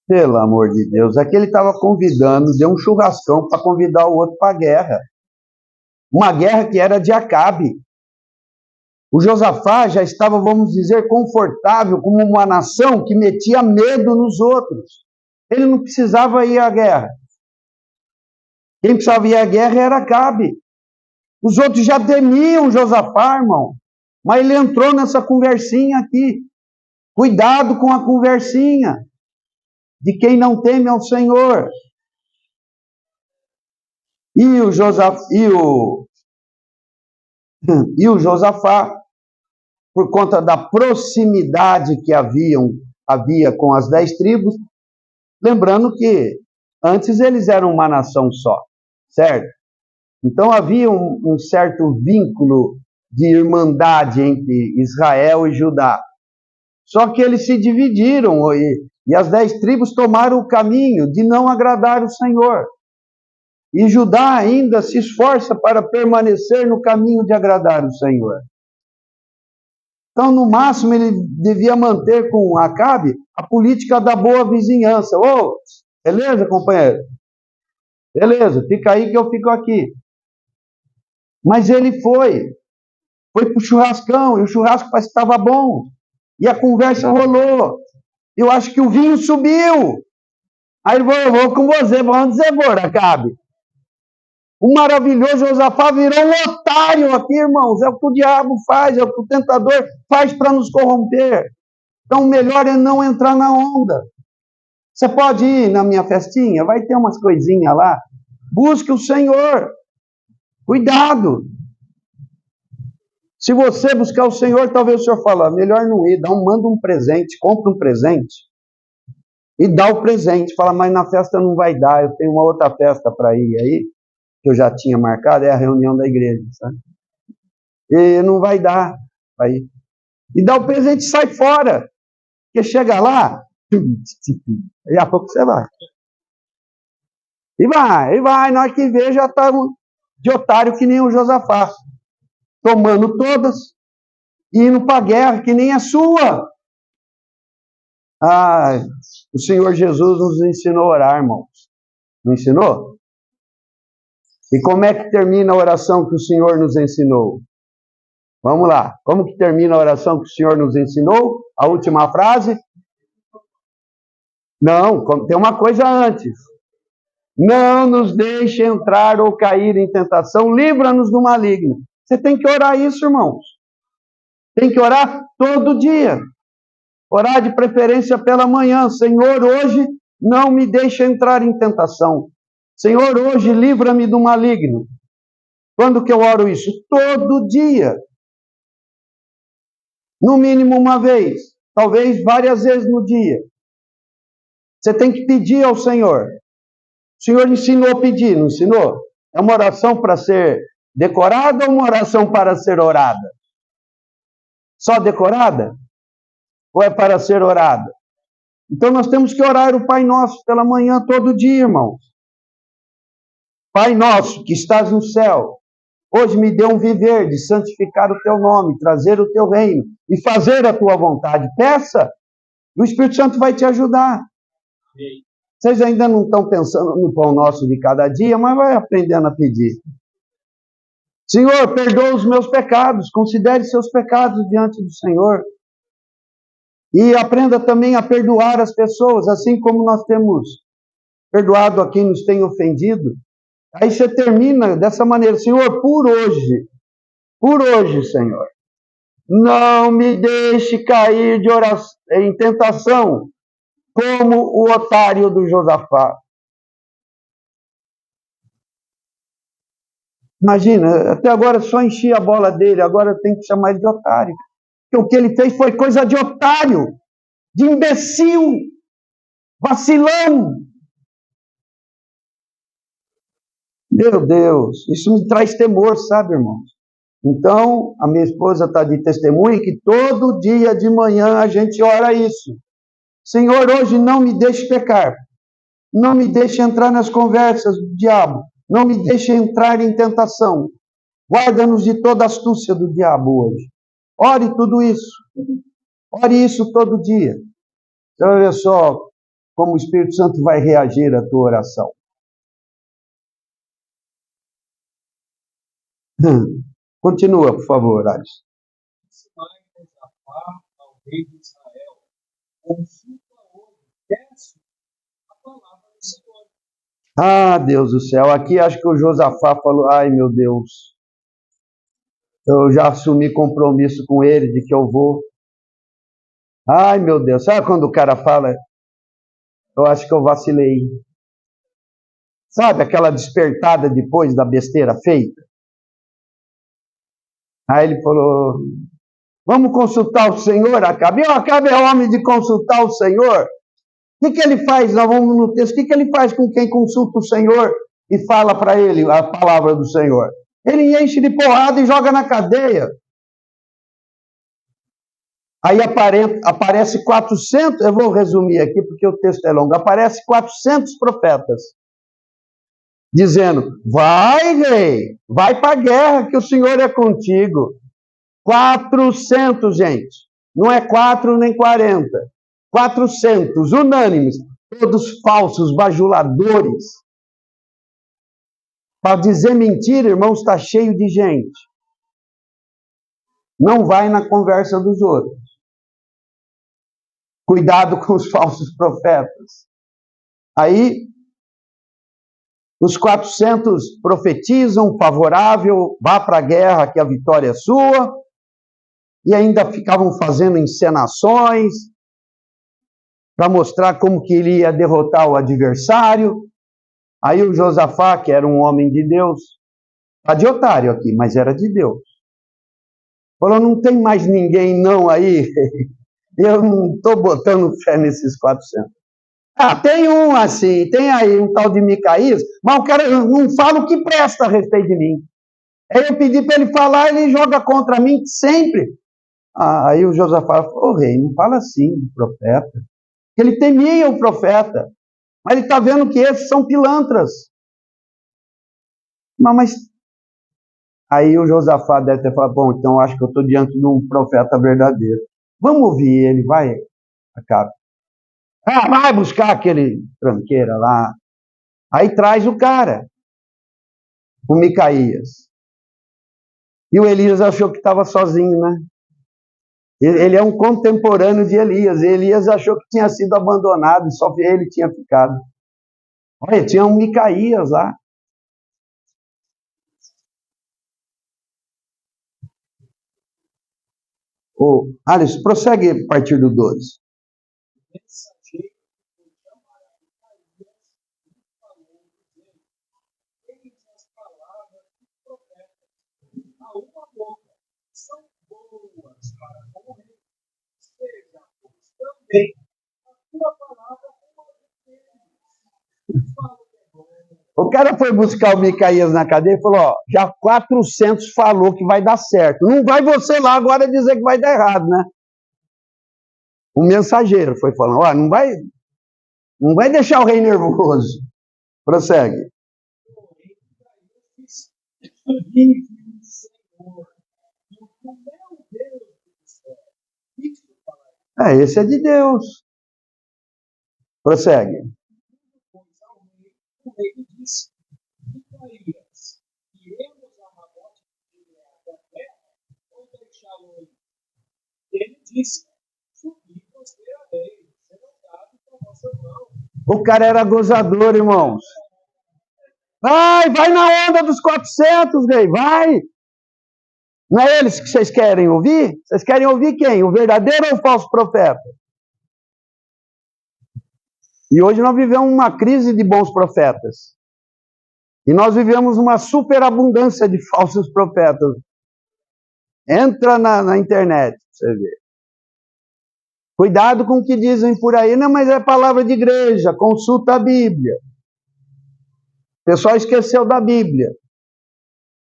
Pelo amor de Deus, aqui ele estava convidando, deu um churrascão para convidar o outro para a guerra. Uma guerra que era de Acabe. O Josafá já estava, vamos dizer, confortável como uma nação que metia medo nos outros. Ele não precisava ir à guerra. Quem precisava ir à guerra era Acabe. Os outros já temiam Josafá, irmão. Mas ele entrou nessa conversinha aqui. Cuidado com a conversinha de quem não teme ao Senhor. E o Josafá, por conta da proximidade que havia com as 10 tribos, lembrando que antes eles eram uma nação só, certo? Então havia um certo vínculo de irmandade entre Israel e Judá. Só que eles se dividiram e as 10 tribos tomaram o caminho de não agradar o Senhor. E Judá ainda se esforça para permanecer no caminho de agradar o Senhor. Então, no máximo, ele devia manter com Acabe a política da boa vizinhança. Ô, beleza, companheiro? Beleza, fica aí que eu fico aqui. Mas ele foi para o churrascão, e o churrasco parece que estava bom. E a conversa rolou. Eu acho que o vinho subiu. Aí eu vou com você, vamos dizer, Acabe. O maravilhoso Josafá virou um otário aqui, irmãos. É o que o diabo faz, é o que o tentador faz para nos corromper. Então, o melhor é não entrar na onda. Você pode ir na minha festinha, vai ter umas coisinhas lá. Busque o Senhor. Cuidado. Se você buscar o Senhor, talvez o Senhor fale, melhor não ir, manda um presente, compra um presente e dá o presente. Fala, mas na festa não vai dar, eu tenho uma outra festa para ir aí, que eu já tinha marcado, é a reunião da igreja, sabe? E não vai dar para ir. E dá o presente e sai fora. Porque chega lá, daqui a pouco você vai. E vai, na hora que vê, já está de otário que nem o Josafá. Tomando todas e indo para a guerra que nem a sua. O Senhor Jesus nos ensinou a orar, irmãos. Não ensinou? E como é que termina a oração que o Senhor nos ensinou? Vamos lá. Como que termina a oração que o Senhor nos ensinou? A última frase? Não, tem uma coisa antes. Não nos deixe entrar ou cair em tentação, livra-nos do maligno. Você tem que orar isso, irmãos. Tem que orar todo dia. Orar de preferência pela manhã. Senhor, hoje não me deixe entrar em tentação. Senhor, hoje livra-me do maligno. Quando que eu oro isso? Todo dia. No mínimo uma vez. Talvez várias vezes no dia. Você tem que pedir ao Senhor. O Senhor ensinou a pedir, não ensinou? É uma oração para ser decorada ou uma oração para ser orada? Só decorada? Ou é para ser orada? Então nós temos que orar o Pai Nosso pela manhã todo dia, irmãos. Pai Nosso que estás no céu, hoje me dê um viver de santificar o teu nome, trazer o teu reino e fazer a tua vontade. Peça, e o Espírito Santo vai te ajudar. Vocês ainda não estão pensando no pão nosso de cada dia, mas vai aprendendo a pedir. Senhor, perdoa os meus pecados, considere seus pecados diante do Senhor. E aprenda também a perdoar as pessoas, assim como nós temos perdoado a quem nos tem ofendido. Aí você termina dessa maneira, Senhor, por hoje, Senhor, não me deixe cair em tentação, como o otário do Josafá. Imagina, até agora só enchi a bola dele, agora eu tenho que chamar ele de otário. Porque o que ele fez foi coisa de otário, de imbecil, vacilão. Meu Deus, isso me traz temor, sabe, irmãos? Então, a minha esposa está de testemunha que todo dia de manhã a gente ora isso. Senhor, hoje não me deixe pecar. Não me deixe entrar nas conversas do diabo. Não me deixe entrar em tentação. Guarda-nos de toda a astúcia do diabo hoje. Ore tudo isso. Ore isso todo dia. Você vai ver só como o Espírito Santo vai reagir à tua oração. Continua, por favor, Alisson. Ao rei de Israel, consulta hoje, peço a palavra do Senhor. Ah, Deus do céu, aqui acho que o Josafá falou, ai meu Deus, eu já assumi compromisso com ele de que eu vou. Ai meu Deus, sabe quando o cara fala, eu acho que eu vacilei. Sabe aquela despertada depois da besteira feita? Aí ele falou, vamos consultar o Senhor, Acabe. Acabe é homem de consultar o Senhor. O que ele faz? Nós vamos no texto. O que ele faz com quem consulta o Senhor e fala para ele a palavra do Senhor? Ele enche de porrada e joga na cadeia. Aí aparece 400, eu vou resumir aqui porque o texto é longo, aparece 400 profetas dizendo: vai, rei, vai para a guerra que o Senhor é contigo. 400, gente. Não é 4 nem 40. 400, unânimes. Todos falsos, bajuladores. Para dizer mentira, irmãos, está cheio de gente. Não vai na conversa dos outros. Cuidado com os falsos profetas. Aí, os 400 profetizam, favorável, vá para a guerra que a vitória é sua, e ainda ficavam fazendo encenações para mostrar como que ele ia derrotar o adversário. Aí o Josafá, que era um homem de Deus, está de otário aqui, mas era de Deus, falou: não tem mais ninguém não aí, eu não estou botando fé nesses 400. Tem um assim, tem aí um tal de Micaías, mas o cara não fala o que presta a respeito de mim. Aí eu pedi para ele falar, ele joga contra mim sempre. Aí o Josafá falou: rei, não fala assim do profeta. Ele temia o profeta, mas ele está vendo que esses são pilantras. Mas aí o Josafá deve ter falado: bom, então acho que eu estou diante de um profeta verdadeiro. Vamos ouvir ele, vai, Acabe. Vai buscar aquele tranqueira lá. Aí traz o cara, o Micaías. E o Elias achou que estava sozinho, né? Ele é um contemporâneo de Elias. E Elias achou que tinha sido abandonado, e só ele tinha ficado. Olha, tinha um Micaías lá. Alisson, prossegue a partir do 12. Também a tua palavra O cara foi buscar o Micaías na cadeia e falou: já 400 falou que vai dar certo. Não vai você lá agora dizer que vai dar errado, né? O mensageiro foi falando: não vai deixar o rei nervoso. Prossegue. Esse é de Deus. Prossegue. O rei disse: Micaías, iremos a Ramote de Gileade da terra ou deixá-lo ir? Ele disse: subi, pois rei, serão dados para vossa mão. O cara era gozador, irmãos. Vai na onda dos 400, rei, vai. Não é eles que vocês querem ouvir? Vocês querem ouvir quem? O verdadeiro ou o falso profeta? E hoje nós vivemos uma crise de bons profetas. E nós vivemos uma superabundância de falsos profetas. Entra na internet, pra você ver. Cuidado com o que dizem por aí. Não, mas é palavra de igreja, consulta a Bíblia. O pessoal esqueceu da Bíblia.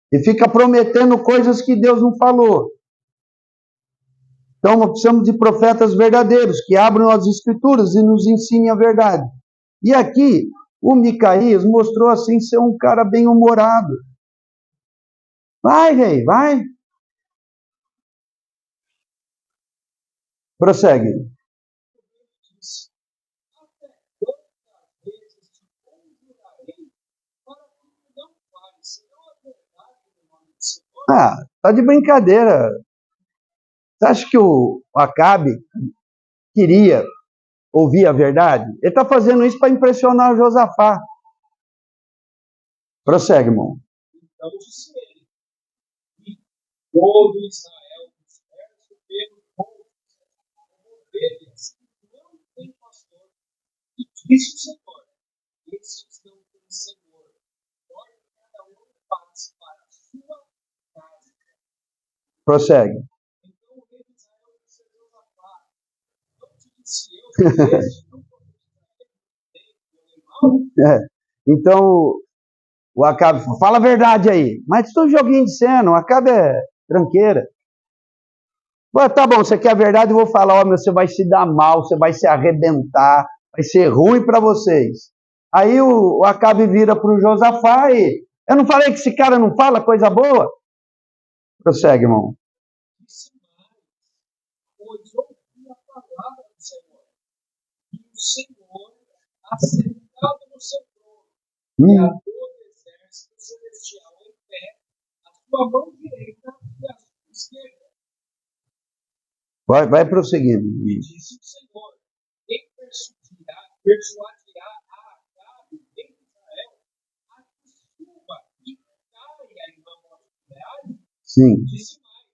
E fica prometendo coisas que Deus não falou. Então nós precisamos de profetas verdadeiros, que abram as escrituras e nos ensinem a verdade. E aqui, o Micaías mostrou assim ser um cara bem-humorado. Vai, rei, vai. Prossegue. Tá de brincadeira. Você acha que o Acabe queria ouvir a verdade? Ele está fazendo isso para impressionar o Josafá. Prossegue, irmão. Então disse ele: e todo Israel disperso pelo povo, como ovelhas que não tem pastor. E disse o Senhor: estes não têm Senhor, embora cada um passe para a sua casa. Prossegue. Então o rei de Israel disse a Josafá: não te disse eu que este não pode mal? Então o Acabe fala a verdade aí. Mas isso é um joguinho de cena, o Acabe é tranqueira. Tá bom, você quer a verdade, eu vou falar: você vai se dar mal, você vai se arrebentar, vai ser ruim para vocês. Aí o Acabe vira para o Josafá e... Eu não falei que esse cara não fala coisa boa? Prossegue, irmão. Disse mais, pois ouvi a palavra do Senhor, e o Senhor, assentado no seu trono, e a todo o exército celestial em pé, a sua mão direita e a sua esquerda. Vai prosseguindo. E disse o Senhor, quem persuadirá a Acabe, rei de Israel, a que suba e caia em Ramot de Gileade? Sim. Disse mais,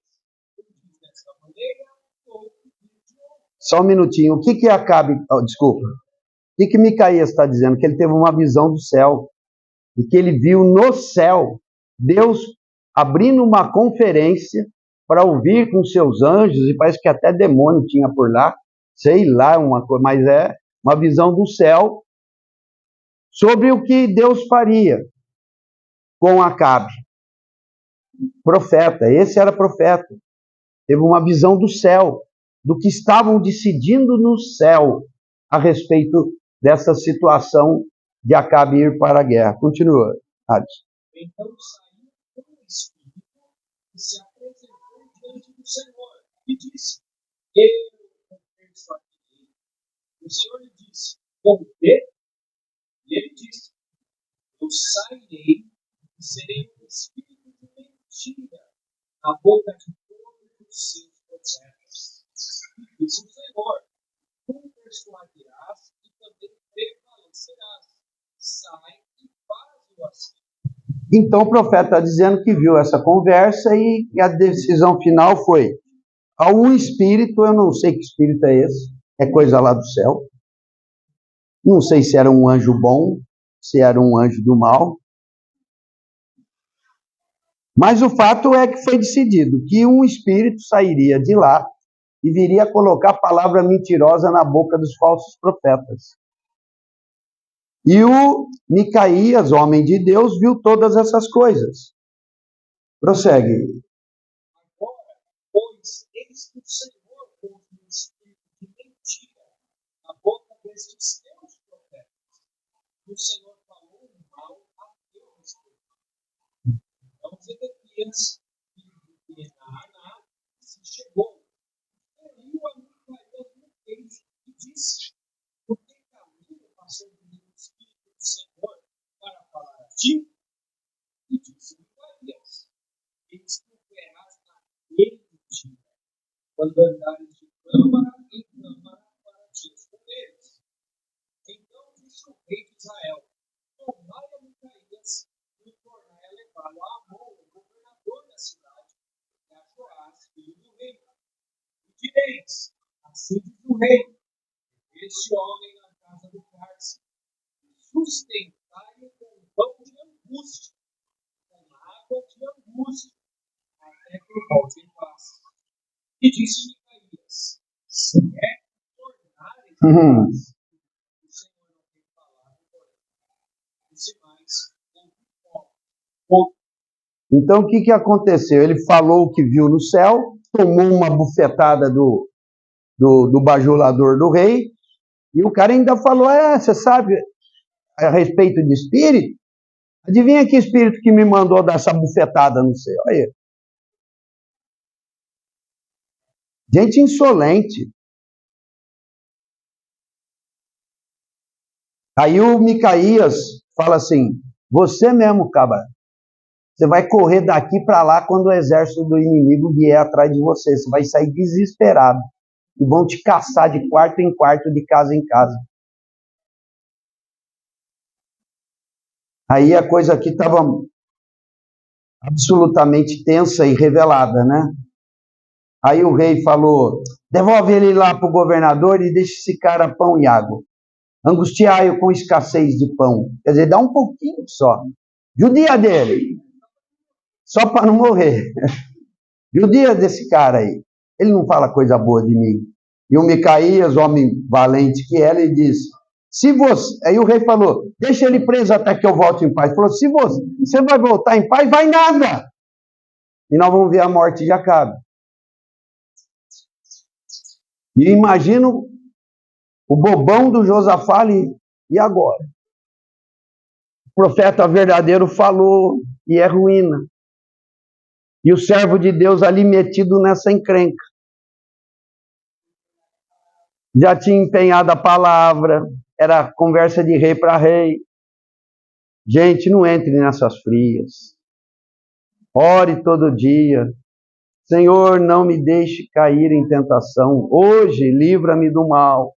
um diz desta maneira, outro diz de outra. Só um minutinho. O que Acabe... desculpa. O que Micaías está dizendo? Que ele teve uma visão do céu. E que ele viu no céu Deus abrindo uma conferência para ouvir com seus anjos, e parece que até demônio tinha por lá, sei lá, uma coisa, mas é uma visão do céu sobre o que Deus faria com Acabe. Profeta, esse era profeta. Teve uma visão do céu, do que estavam decidindo no céu a respeito dessa situação de Acabe ir para a guerra. Continua, Adson. Então saiu um espírito e se apresentou diante do Senhor e disse, eu persuadirei. O Senhor lhe disse, como quê? E ele disse, eu sairei e serei um espírito de mentira na boca de todos os seus profetas. E disse o Senhor, tu persuadirás e também prevalecerás. Sai e faz-o assim. Então o profeta está dizendo que viu essa conversa e a decisão final foi: há um espírito, eu não sei que espírito é esse, é coisa lá do céu. Não sei se era um anjo bom, se era um anjo do mal. Mas o fato é que foi decidido que um espírito sairia de lá e viria colocar palavra mentirosa na boca dos falsos profetas. E o Micaías, homem de Deus, viu todas essas coisas. Prossegue. Agora, pois, eis que o Senhor pôs um espírito de mentira na boca destes teus profetas. E o Senhor falou mal a teu respeito. Então Zedequias, filho de Benaiah, se chegou, feriu a Micaías no queixo e disse, por que caminho passou de mim o Espírito do Senhor para falar a ti? E disse Micaías, eis que o verás naquele dia, quando andares de câmara em câmara para te esconderes. Então disse o rei de Israel, tomai a Micaías e tornai a levá-lo a Amon, o governador da cidade, e a Joás, filho do rei. E direis, assim diz o rei, este homem na casa do cárcere, sustentai-o com pão de angústia, com água de angústia, até que eu volte em paz. E disse Micaías, se é que tornares em paz, o Senhor não tem falado, porém. Disse mais, ouve. Então o que aconteceu? Ele falou o que viu no céu, tomou uma bufetada do bajulador do rei, e o cara ainda falou: você sabe a respeito de espírito? Adivinha que espírito que me mandou dar essa bufetada no céu? Aí. Gente insolente. Aí o Micaías fala assim: você mesmo, cabra, você vai correr daqui para lá quando o exército do inimigo vier atrás de você. Você vai sair desesperado. E vão te caçar de quarto em quarto, de casa em casa. Aí a coisa aqui estava absolutamente tensa e revelada, né? Aí o rei falou: devolve ele lá para o governador e deixa esse cara pão e água. Angustiai-o com escassez de pão. Quer dizer, dá um pouquinho só. Judia dele. Só para não morrer. Judia desse cara aí. Ele não fala coisa boa de mim. E o Micaías, homem valente que era, ele disse: se você... Aí o rei falou: deixa ele preso até que eu volte em paz. Ele falou: se você vai voltar em paz, vai nada. E nós vamos ver a morte de Acabe. E imagino o bobão do Josafá ali. E agora? profeta verdadeiro falou, e é ruína. E o servo de Deus ali metido nessa encrenca. Já tinha empenhado a palavra, era conversa de rei para rei. Gente, não entre nessas frias. Ore todo dia. Senhor, não me deixe cair em tentação. Hoje, livra-me do mal.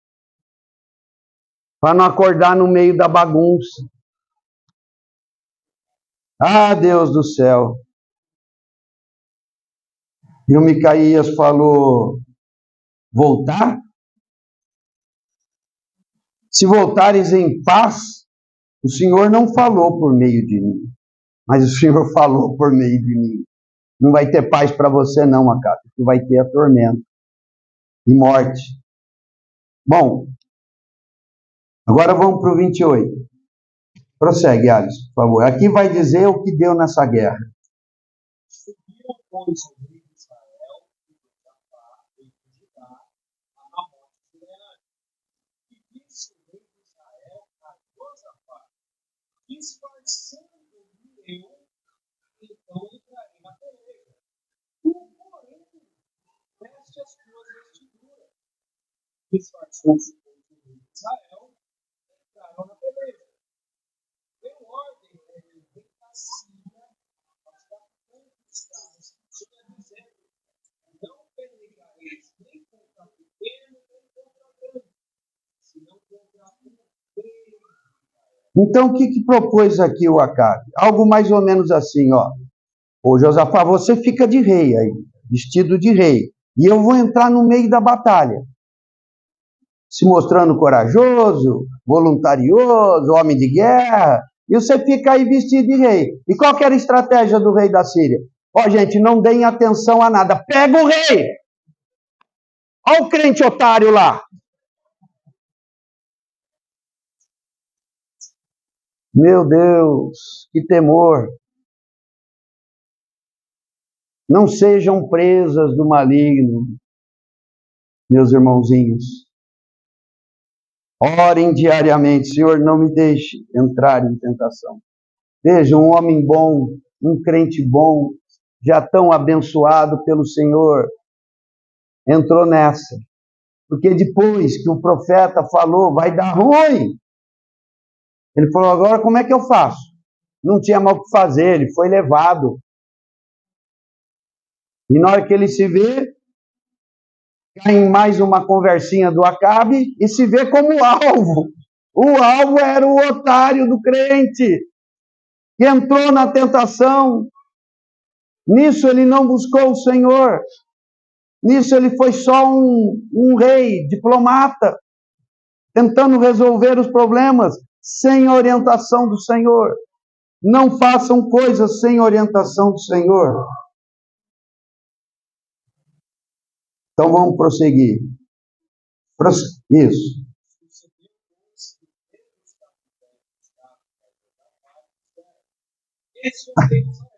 Para não acordar no meio da bagunça. Ah, Deus do céu. E o Micaías falou, voltar? Se voltares em paz, o Senhor não falou por meio de mim, mas o Senhor falou por meio de mim. Não vai ter paz para você não, Acabe. Tu vai ter a tormenta e morte. Bom, agora vamos para o 28. Prossegue, Alisson, por favor. Aqui vai dizer o que deu nessa guerra. Subiram, pois, o rei de Israel e Josafá, rei de Judá, a Ramote de Gileade. E disse o rei de Israel a Josafá: disfarçando-me eu, então entrarei na peleja. Tu, porém, veste as tuas vestiduras. Disfarçou-se, pois, o rei de Israel, entraram na peleja. Deu ordem ao rei da Síria, aos capitães dos carros, dizendo: não pelejareis nem contra pequeno, nem contra grande, senão contra um rei. Então, o que propôs aqui o Acabe? Algo mais ou menos assim, ó. Ô Josafá, você fica de rei aí, vestido de rei. E eu vou entrar no meio da batalha. Se mostrando corajoso, voluntarioso, homem de guerra. E você fica aí vestido de rei. E qual que era a estratégia do rei da Síria? Ó, gente, não deem atenção a nada. Pega o rei! Olha o crente otário lá. Meu Deus, que temor. Não sejam presas do maligno, meus irmãozinhos. Orem diariamente, Senhor, não me deixe entrar em tentação. Veja, um homem bom, um crente bom, já tão abençoado pelo Senhor, entrou nessa. Porque depois que o profeta falou, vai dar ruim. Ele falou, agora como é que eu faço? Não tinha mais o que fazer, ele foi levado. E na hora que ele se vê, cai em mais uma conversinha do Acabe e se vê como alvo. O alvo era o otário do crente, que entrou na tentação. Nisso ele não buscou o Senhor. Nisso ele foi só um rei, diplomata, tentando resolver os problemas sem orientação do Senhor. Não façam coisas sem orientação do Senhor. Então vamos prosseguir. Isso. Esse é o rei de Israel.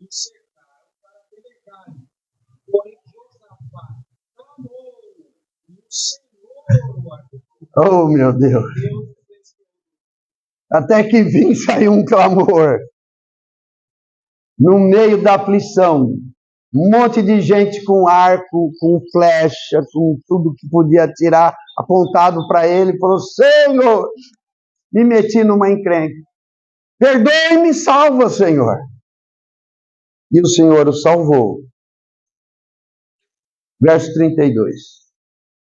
E cercaram para pelejarem. Porém, Josafá clamou, e o Senhor o ajudou. Oh, meu Deus. Até que vim saiu um clamor. No meio da aflição, um monte de gente com arco, com flecha, com tudo que podia tirar apontado para ele, falou, Senhor, me meti numa encrenca. Perdoe e me salva, Senhor. E o Senhor o salvou. Verso 32.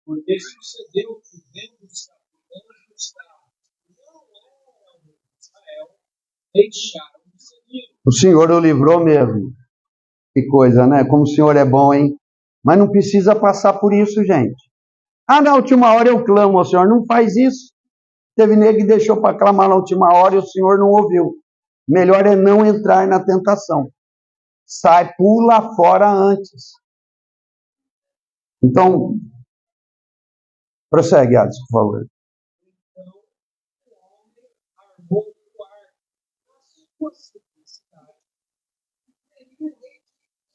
Porque sucedeu que vendo os capitães dos carros, não era o rei de Israel, deixaram de seguir. O Senhor o livrou mesmo. Que coisa, né? Como o Senhor é bom, hein? Mas não precisa passar por isso, gente. Ah, na última hora eu clamo ao Senhor. Não faz isso. Teve nego que deixou para clamar na última hora e o Senhor não ouviu. Melhor é não entrar na tentação. Sai, pula fora antes. Então, prossegue, Alisson, por favor. Então, o homem armou o arco na sua simplicidade. E o rei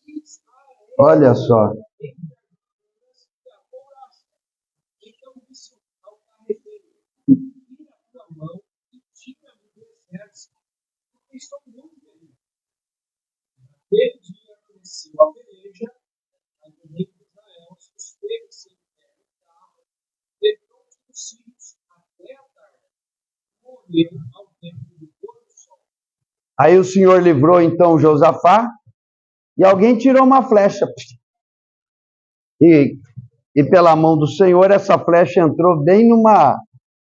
de Israel, Olha só. então disse ao carreteiro, tira a tua mão e tira-me desse nasceu a peleja, aí o rei de Israel susteve sem terra e cama, levou os sírios até a tarde, morreram ao tempo do pôr do sol. Aí o Senhor livrou então Josafá, e alguém tirou uma flecha. E pela mão do Senhor, essa flecha entrou bem numa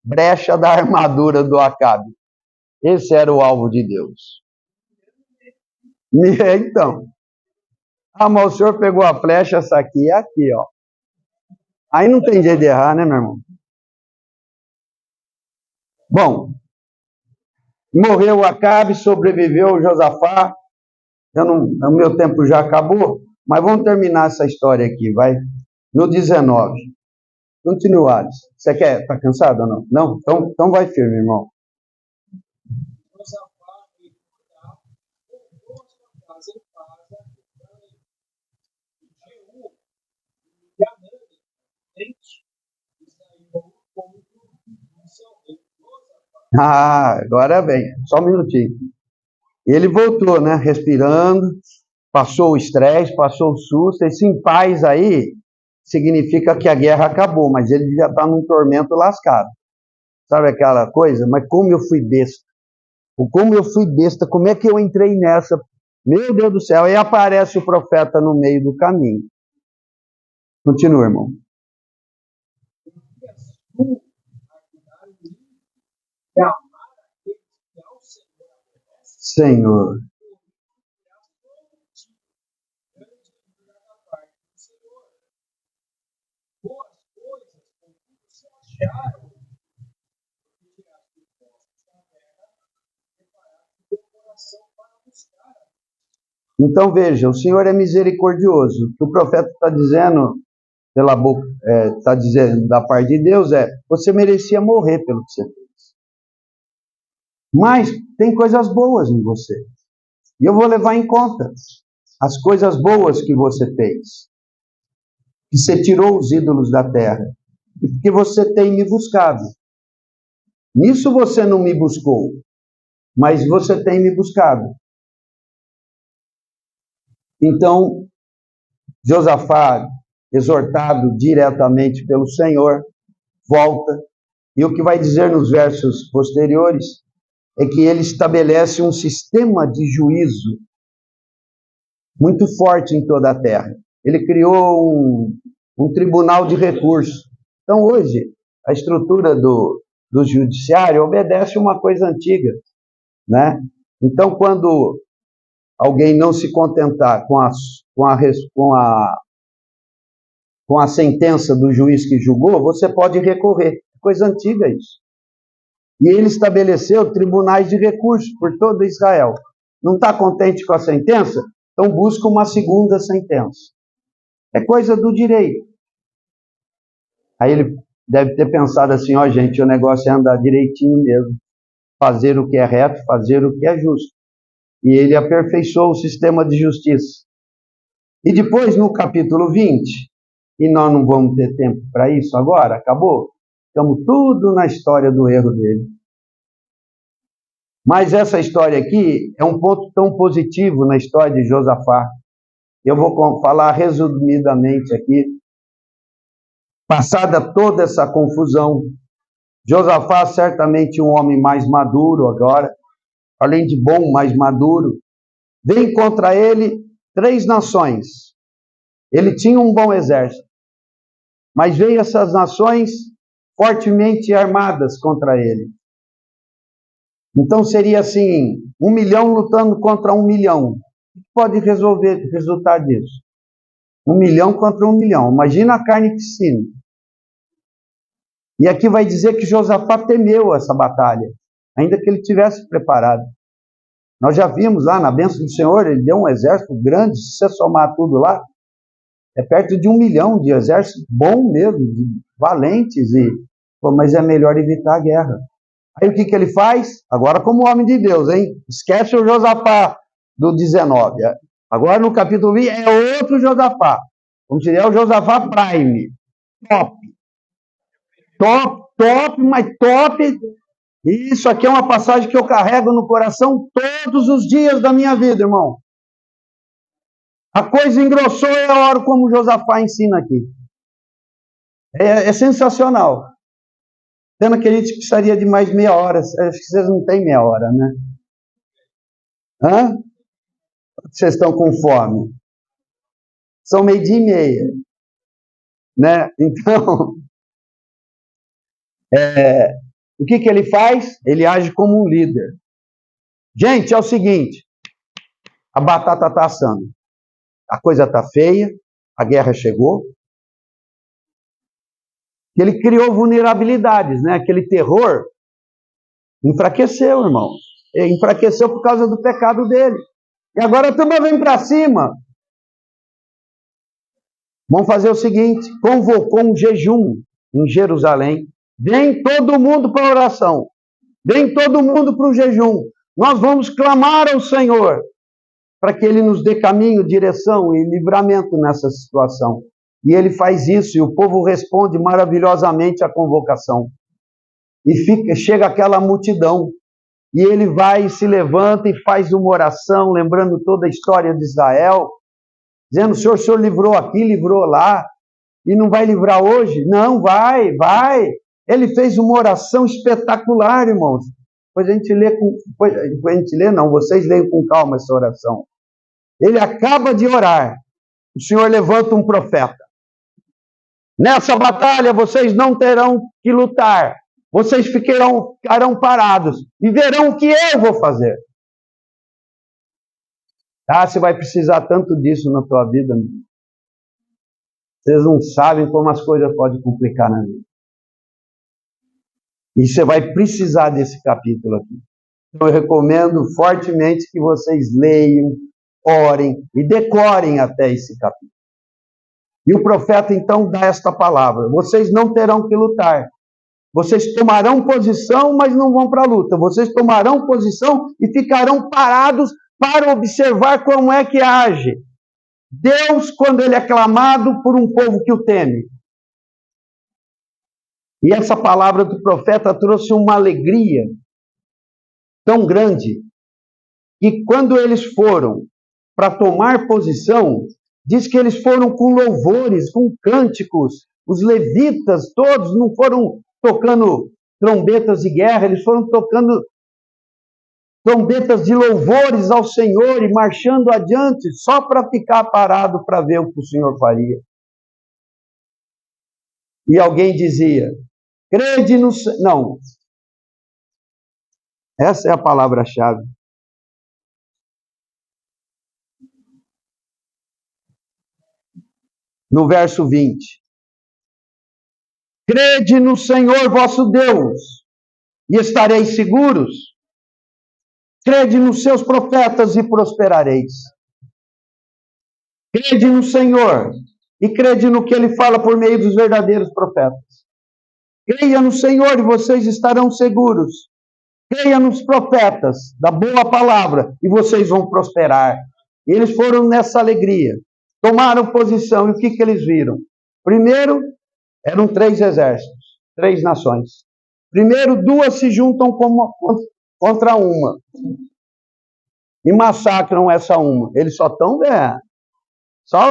brecha da armadura do Acabe. Esse era o alvo de Deus. Então, mas o Senhor pegou a flecha, essa aqui e aqui, ó. Aí não tem jeito de errar, né, meu irmão? Bom, morreu o Acabe, sobreviveu o Josafá. O meu tempo já acabou, mas vamos terminar essa história aqui, vai? No 19. Continua, Alisson. Você quer? Tá cansado ou não? Não? Então vai firme, irmão. Josafá veio cuidar, voltou a sua casa em paz, e Jeú e Hanani, frente, e saiu como do seu rei Josafá. Agora vem, só um minutinho. Ele voltou, né? Respirando, passou o estresse, passou o susto. Esse em paz aí significa que a guerra acabou, mas ele já está num tormento lascado. Sabe aquela coisa? Mas como eu fui besta? Como eu fui besta? Como é que eu entrei nessa? Meu Deus do céu! Aí aparece o profeta no meio do caminho. Continua, irmão. Senhor. Então veja, o Senhor é misericordioso. O que o profeta está dizendo pela boca, está dizendo da parte de Deus você merecia morrer pelo que você fez. Mas tem coisas boas em você. E eu vou levar em conta as coisas boas que você fez. Que você tirou os ídolos da terra. E porque você tem me buscado. Nisso você não me buscou. Mas você tem me buscado. Então, Josafá, exortado diretamente pelo Senhor, volta. E o que vai dizer nos versos posteriores é que ele estabelece um sistema de juízo muito forte em toda a terra. Ele criou um tribunal de recurso. Então, hoje, a estrutura do judiciário obedece uma coisa antiga, né? Então, quando alguém não se contentar com a sentença do juiz que julgou, você pode recorrer. Coisa antiga isso. E ele estabeleceu tribunais de recurso por todo Israel. Não está contente com a sentença? Então busca uma segunda sentença. É coisa do direito. Aí ele deve ter pensado assim, gente, o negócio é andar direitinho mesmo. Fazer o que é reto, fazer o que é justo. E ele aperfeiçoou o sistema de justiça. E depois, no capítulo 20, e nós não vamos ter tempo para isso agora, acabou? Estamos tudo na história do erro dele. Mas essa história aqui é um ponto tão positivo na história de Josafá. Eu vou falar resumidamente aqui. Passada toda essa confusão, Josafá certamente um homem mais maduro agora, além de bom, mais maduro, vem contra ele 3 nações. Ele tinha um bom exército, mas veio essas nações fortemente armadas contra ele. Então seria assim, 1 milhão lutando contra 1 milhão. O que pode resultar disso? 1 milhão contra 1 milhão. Imagina a carnificina. E aqui vai dizer que Josafá temeu essa batalha, ainda que ele tivesse preparado. Nós já vimos lá na bênção do Senhor, ele deu um exército grande, se você somar tudo lá, é perto de 1 milhão de exército bom mesmo, de valentes, mas é melhor evitar a guerra. Aí o que ele faz? Agora como homem de Deus, hein? Esquece o Josafá do 19. Agora no capítulo 20 é outro Josafá. Como diria, é o Josafá Prime. Top, mas top. Isso aqui é uma passagem que eu carrego no coração todos os dias da minha vida, irmão. A coisa engrossou e a hora como Josafá ensina aqui. É sensacional. Pena que a gente precisaria de mais meia hora. Acho que vocês não têm meia hora, né? Hã? Vocês estão com fome? São 12:30, né? Então, o que ele faz? Ele age como um líder. Gente, é o seguinte, a batata está assando, a coisa está feia, a guerra chegou. Ele criou vulnerabilidades, né? Aquele terror enfraqueceu, irmão. Ele enfraqueceu por causa do pecado dele. E agora a turma vem para cima. Vamos fazer o seguinte, convocou um jejum em Jerusalém. Vem todo mundo para a oração. Vem todo mundo para o jejum. Nós vamos clamar ao Senhor para que Ele nos dê caminho, direção e livramento nessa situação. E Ele faz isso e o povo responde maravilhosamente à convocação. E chega aquela multidão. E Ele vai e se levanta e faz uma oração, lembrando toda a história de Israel, dizendo, o Senhor livrou aqui, livrou lá, e não vai livrar hoje? Não, vai. Ele fez uma oração espetacular, irmãos. Vocês leiam com calma essa oração. Ele acaba de orar. O Senhor levanta um profeta. Nessa batalha vocês não terão que lutar. Vocês ficarão parados e verão o que eu vou fazer. Você vai precisar tanto disso na tua vida. Vocês não sabem como as coisas podem complicar na vida. E você vai precisar desse capítulo aqui. Então, eu recomendo fortemente que vocês leiam, orem e decorem até esse capítulo. E o profeta então dá esta palavra: vocês não terão que lutar. Vocês tomarão posição, mas não vão para a luta. Vocês tomarão posição e ficarão parados para observar como é que age Deus quando Ele é clamado por um povo que o teme. E essa palavra do profeta trouxe uma alegria tão grande que quando eles foram para tomar posição, diz que eles foram com louvores, com cânticos. Os levitas todos não foram tocando trombetas de guerra, eles foram tocando trombetas de louvores ao Senhor e marchando adiante só para ficar parado para ver o que o Senhor faria. E alguém dizia, crede no... Não. Essa é a palavra-chave. No verso 20. Crede no Senhor vosso Deus e estareis seguros. Crede nos seus profetas e prosperareis. Crede no Senhor e crede no que Ele fala por meio dos verdadeiros profetas. Creia no Senhor e vocês estarão seguros. Creia nos profetas da boa palavra e vocês vão prosperar. Eles foram nessa alegria. Tomaram posição e o que eles viram? Primeiro, eram 3 exércitos, 3 nações. Primeiro, 2 se juntam contra uma e massacram essa uma. Eles só estão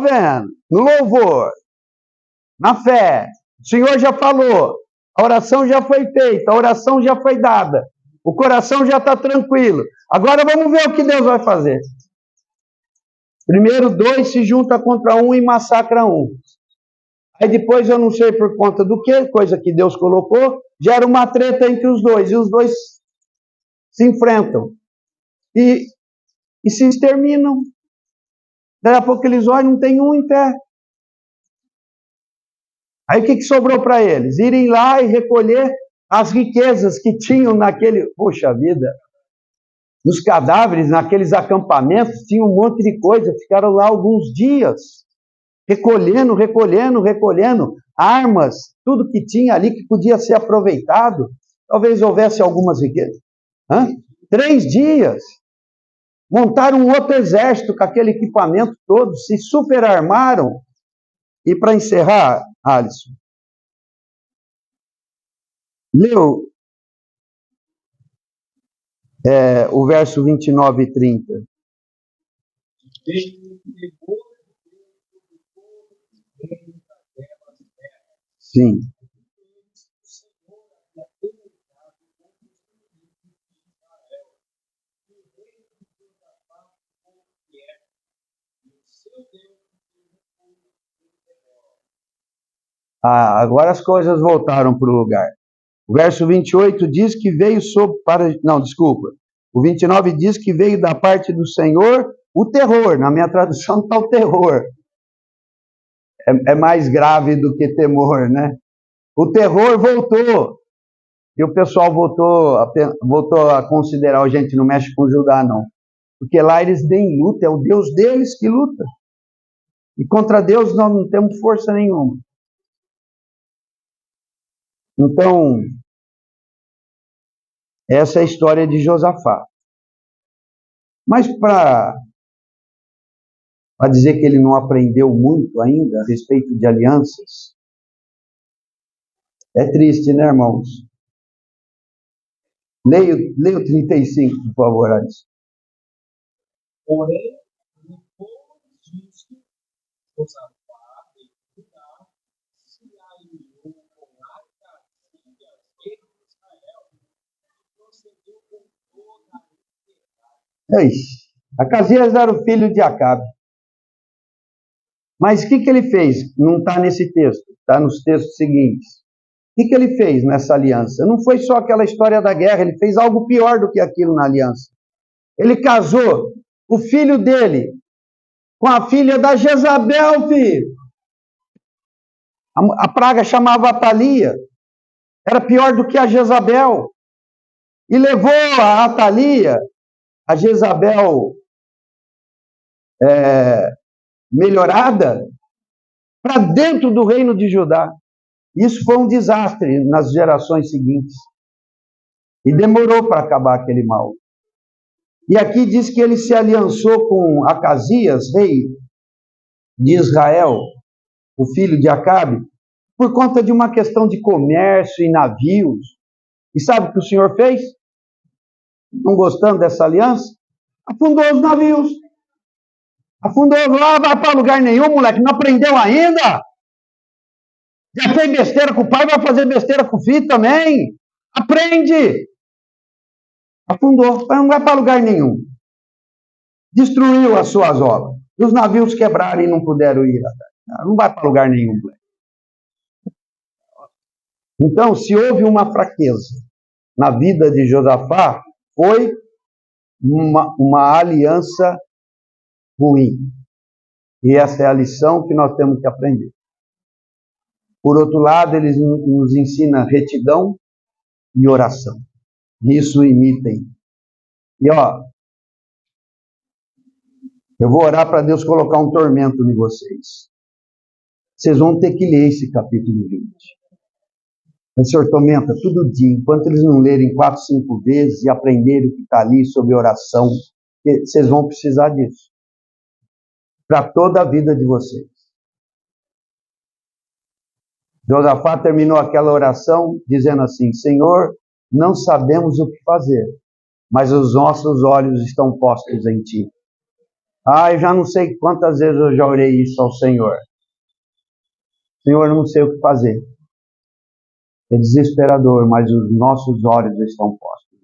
vendo, no louvor, na fé. O Senhor já falou, a oração já foi feita, a oração já foi dada, o coração já está tranquilo. Agora vamos ver o que Deus vai fazer. Primeiro 2 se juntam contra um e massacram um. Aí depois, eu não sei por conta do que, coisa que Deus colocou, gera uma treta entre os dois. E os dois se enfrentam. E se exterminam. Daí a pouco eles olham, não tem um em pé. Aí o que sobrou para eles? Irem lá e recolher as riquezas que tinham naquele... Poxa vida! Nos cadáveres, naqueles acampamentos, tinha um monte de coisa. Ficaram lá alguns dias. Recolhendo armas, tudo que tinha ali que podia ser aproveitado. Talvez houvesse algumas riquezas. 3 dias. Montaram um outro exército com aquele equipamento todo, se superarmaram. E para encerrar, Alisson, leu o verso 29 e 30. Veio o temor Sim. Ah, agora as coisas voltaram para o lugar. O verso 28 diz que veio Não, desculpa. O 29 diz que veio da parte do Senhor o terror. Na minha tradução está o terror. É mais grave do que temor, né? O terror voltou. E o pessoal voltou a considerar: a gente não mexe com Judá, não. Porque lá eles nem lutam, é o Deus deles que luta. E contra Deus nós não temos força nenhuma. Então, essa é a história de Josafá. Mas para dizer que ele não aprendeu muito ainda a respeito de alianças, é triste, né, irmãos? Leia o 35, por favor, Alisson. Porém, depois disso, Josafá e Judá se alinhou com Acasias, rei de Israel, e procedeu com toda a integridade. Acasias era o filho de Acabe. Mas o que ele fez? Não está nesse texto, está nos textos seguintes. O que ele fez nessa aliança? Não foi só aquela história da guerra, ele fez algo pior do que aquilo na aliança. Ele casou o filho dele com a filha da Jezabel, filho. A praga chamava Atalia. Era pior do que a Jezabel. E levou a Atalia, a Jezabel melhorada, para dentro do reino de Judá. Isso foi um desastre nas gerações seguintes. E demorou para acabar aquele mal. E aqui diz que ele se aliançou com Acasias, rei de Israel, o filho de Acabe, por conta de uma questão de comércio e navios. E sabe o que o Senhor fez? Não gostando dessa aliança? Afundou os navios. Afundou, lá vai para lugar nenhum, moleque, não aprendeu ainda? Já fez besteira com o pai, vai fazer besteira com o filho também. Aprende! Afundou, mas não vai para lugar nenhum. Destruiu as suas obras. Os navios quebraram e não puderam ir. Não vai para lugar nenhum, moleque. Então, se houve uma fraqueza na vida de Josafá, foi uma aliança ruim. E essa é a lição que nós temos que aprender. Por outro lado, ele nos ensina retidão e oração. Isso imitem. E eu vou orar para Deus colocar um tormento em vocês. Vocês vão ter que ler esse capítulo 20. Mas, Senhor, tormenta todo dia, enquanto eles não lerem 4, 5 vezes e aprenderem o que está ali sobre oração, vocês vão precisar disso. Para toda a vida de vocês. Josafá terminou aquela oração dizendo assim: Senhor, não sabemos o que fazer, mas os nossos olhos estão postos em Ti. Eu já não sei quantas vezes eu já orei isso ao Senhor. Senhor, eu não sei o que fazer. É desesperador, mas os nossos olhos estão postos.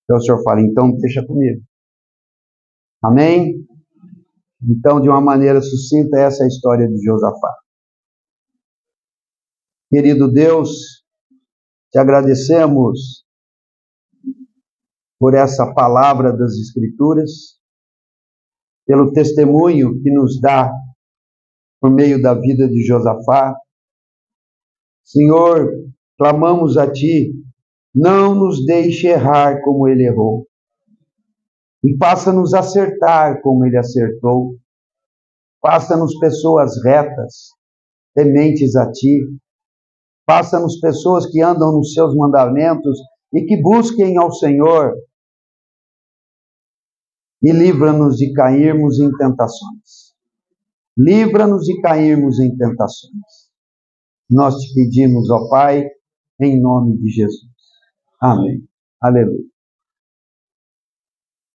Então o Senhor fala: então deixa comigo. Amém? Então, de uma maneira sucinta, essa é a história de Josafá. Querido Deus, te agradecemos por essa palavra das Escrituras, pelo testemunho que nos dá por meio da vida de Josafá. Senhor, clamamos a Ti, não nos deixe errar como ele errou, e faça-nos acertar como ele acertou. Faça-nos pessoas retas, tementes a Ti. Faça-nos pessoas que andam nos Seus mandamentos e que busquem ao Senhor. E livra-nos de cairmos em tentações. Livra-nos de cairmos em tentações. Nós te pedimos, ó Pai, em nome de Jesus. Amém. Aleluia.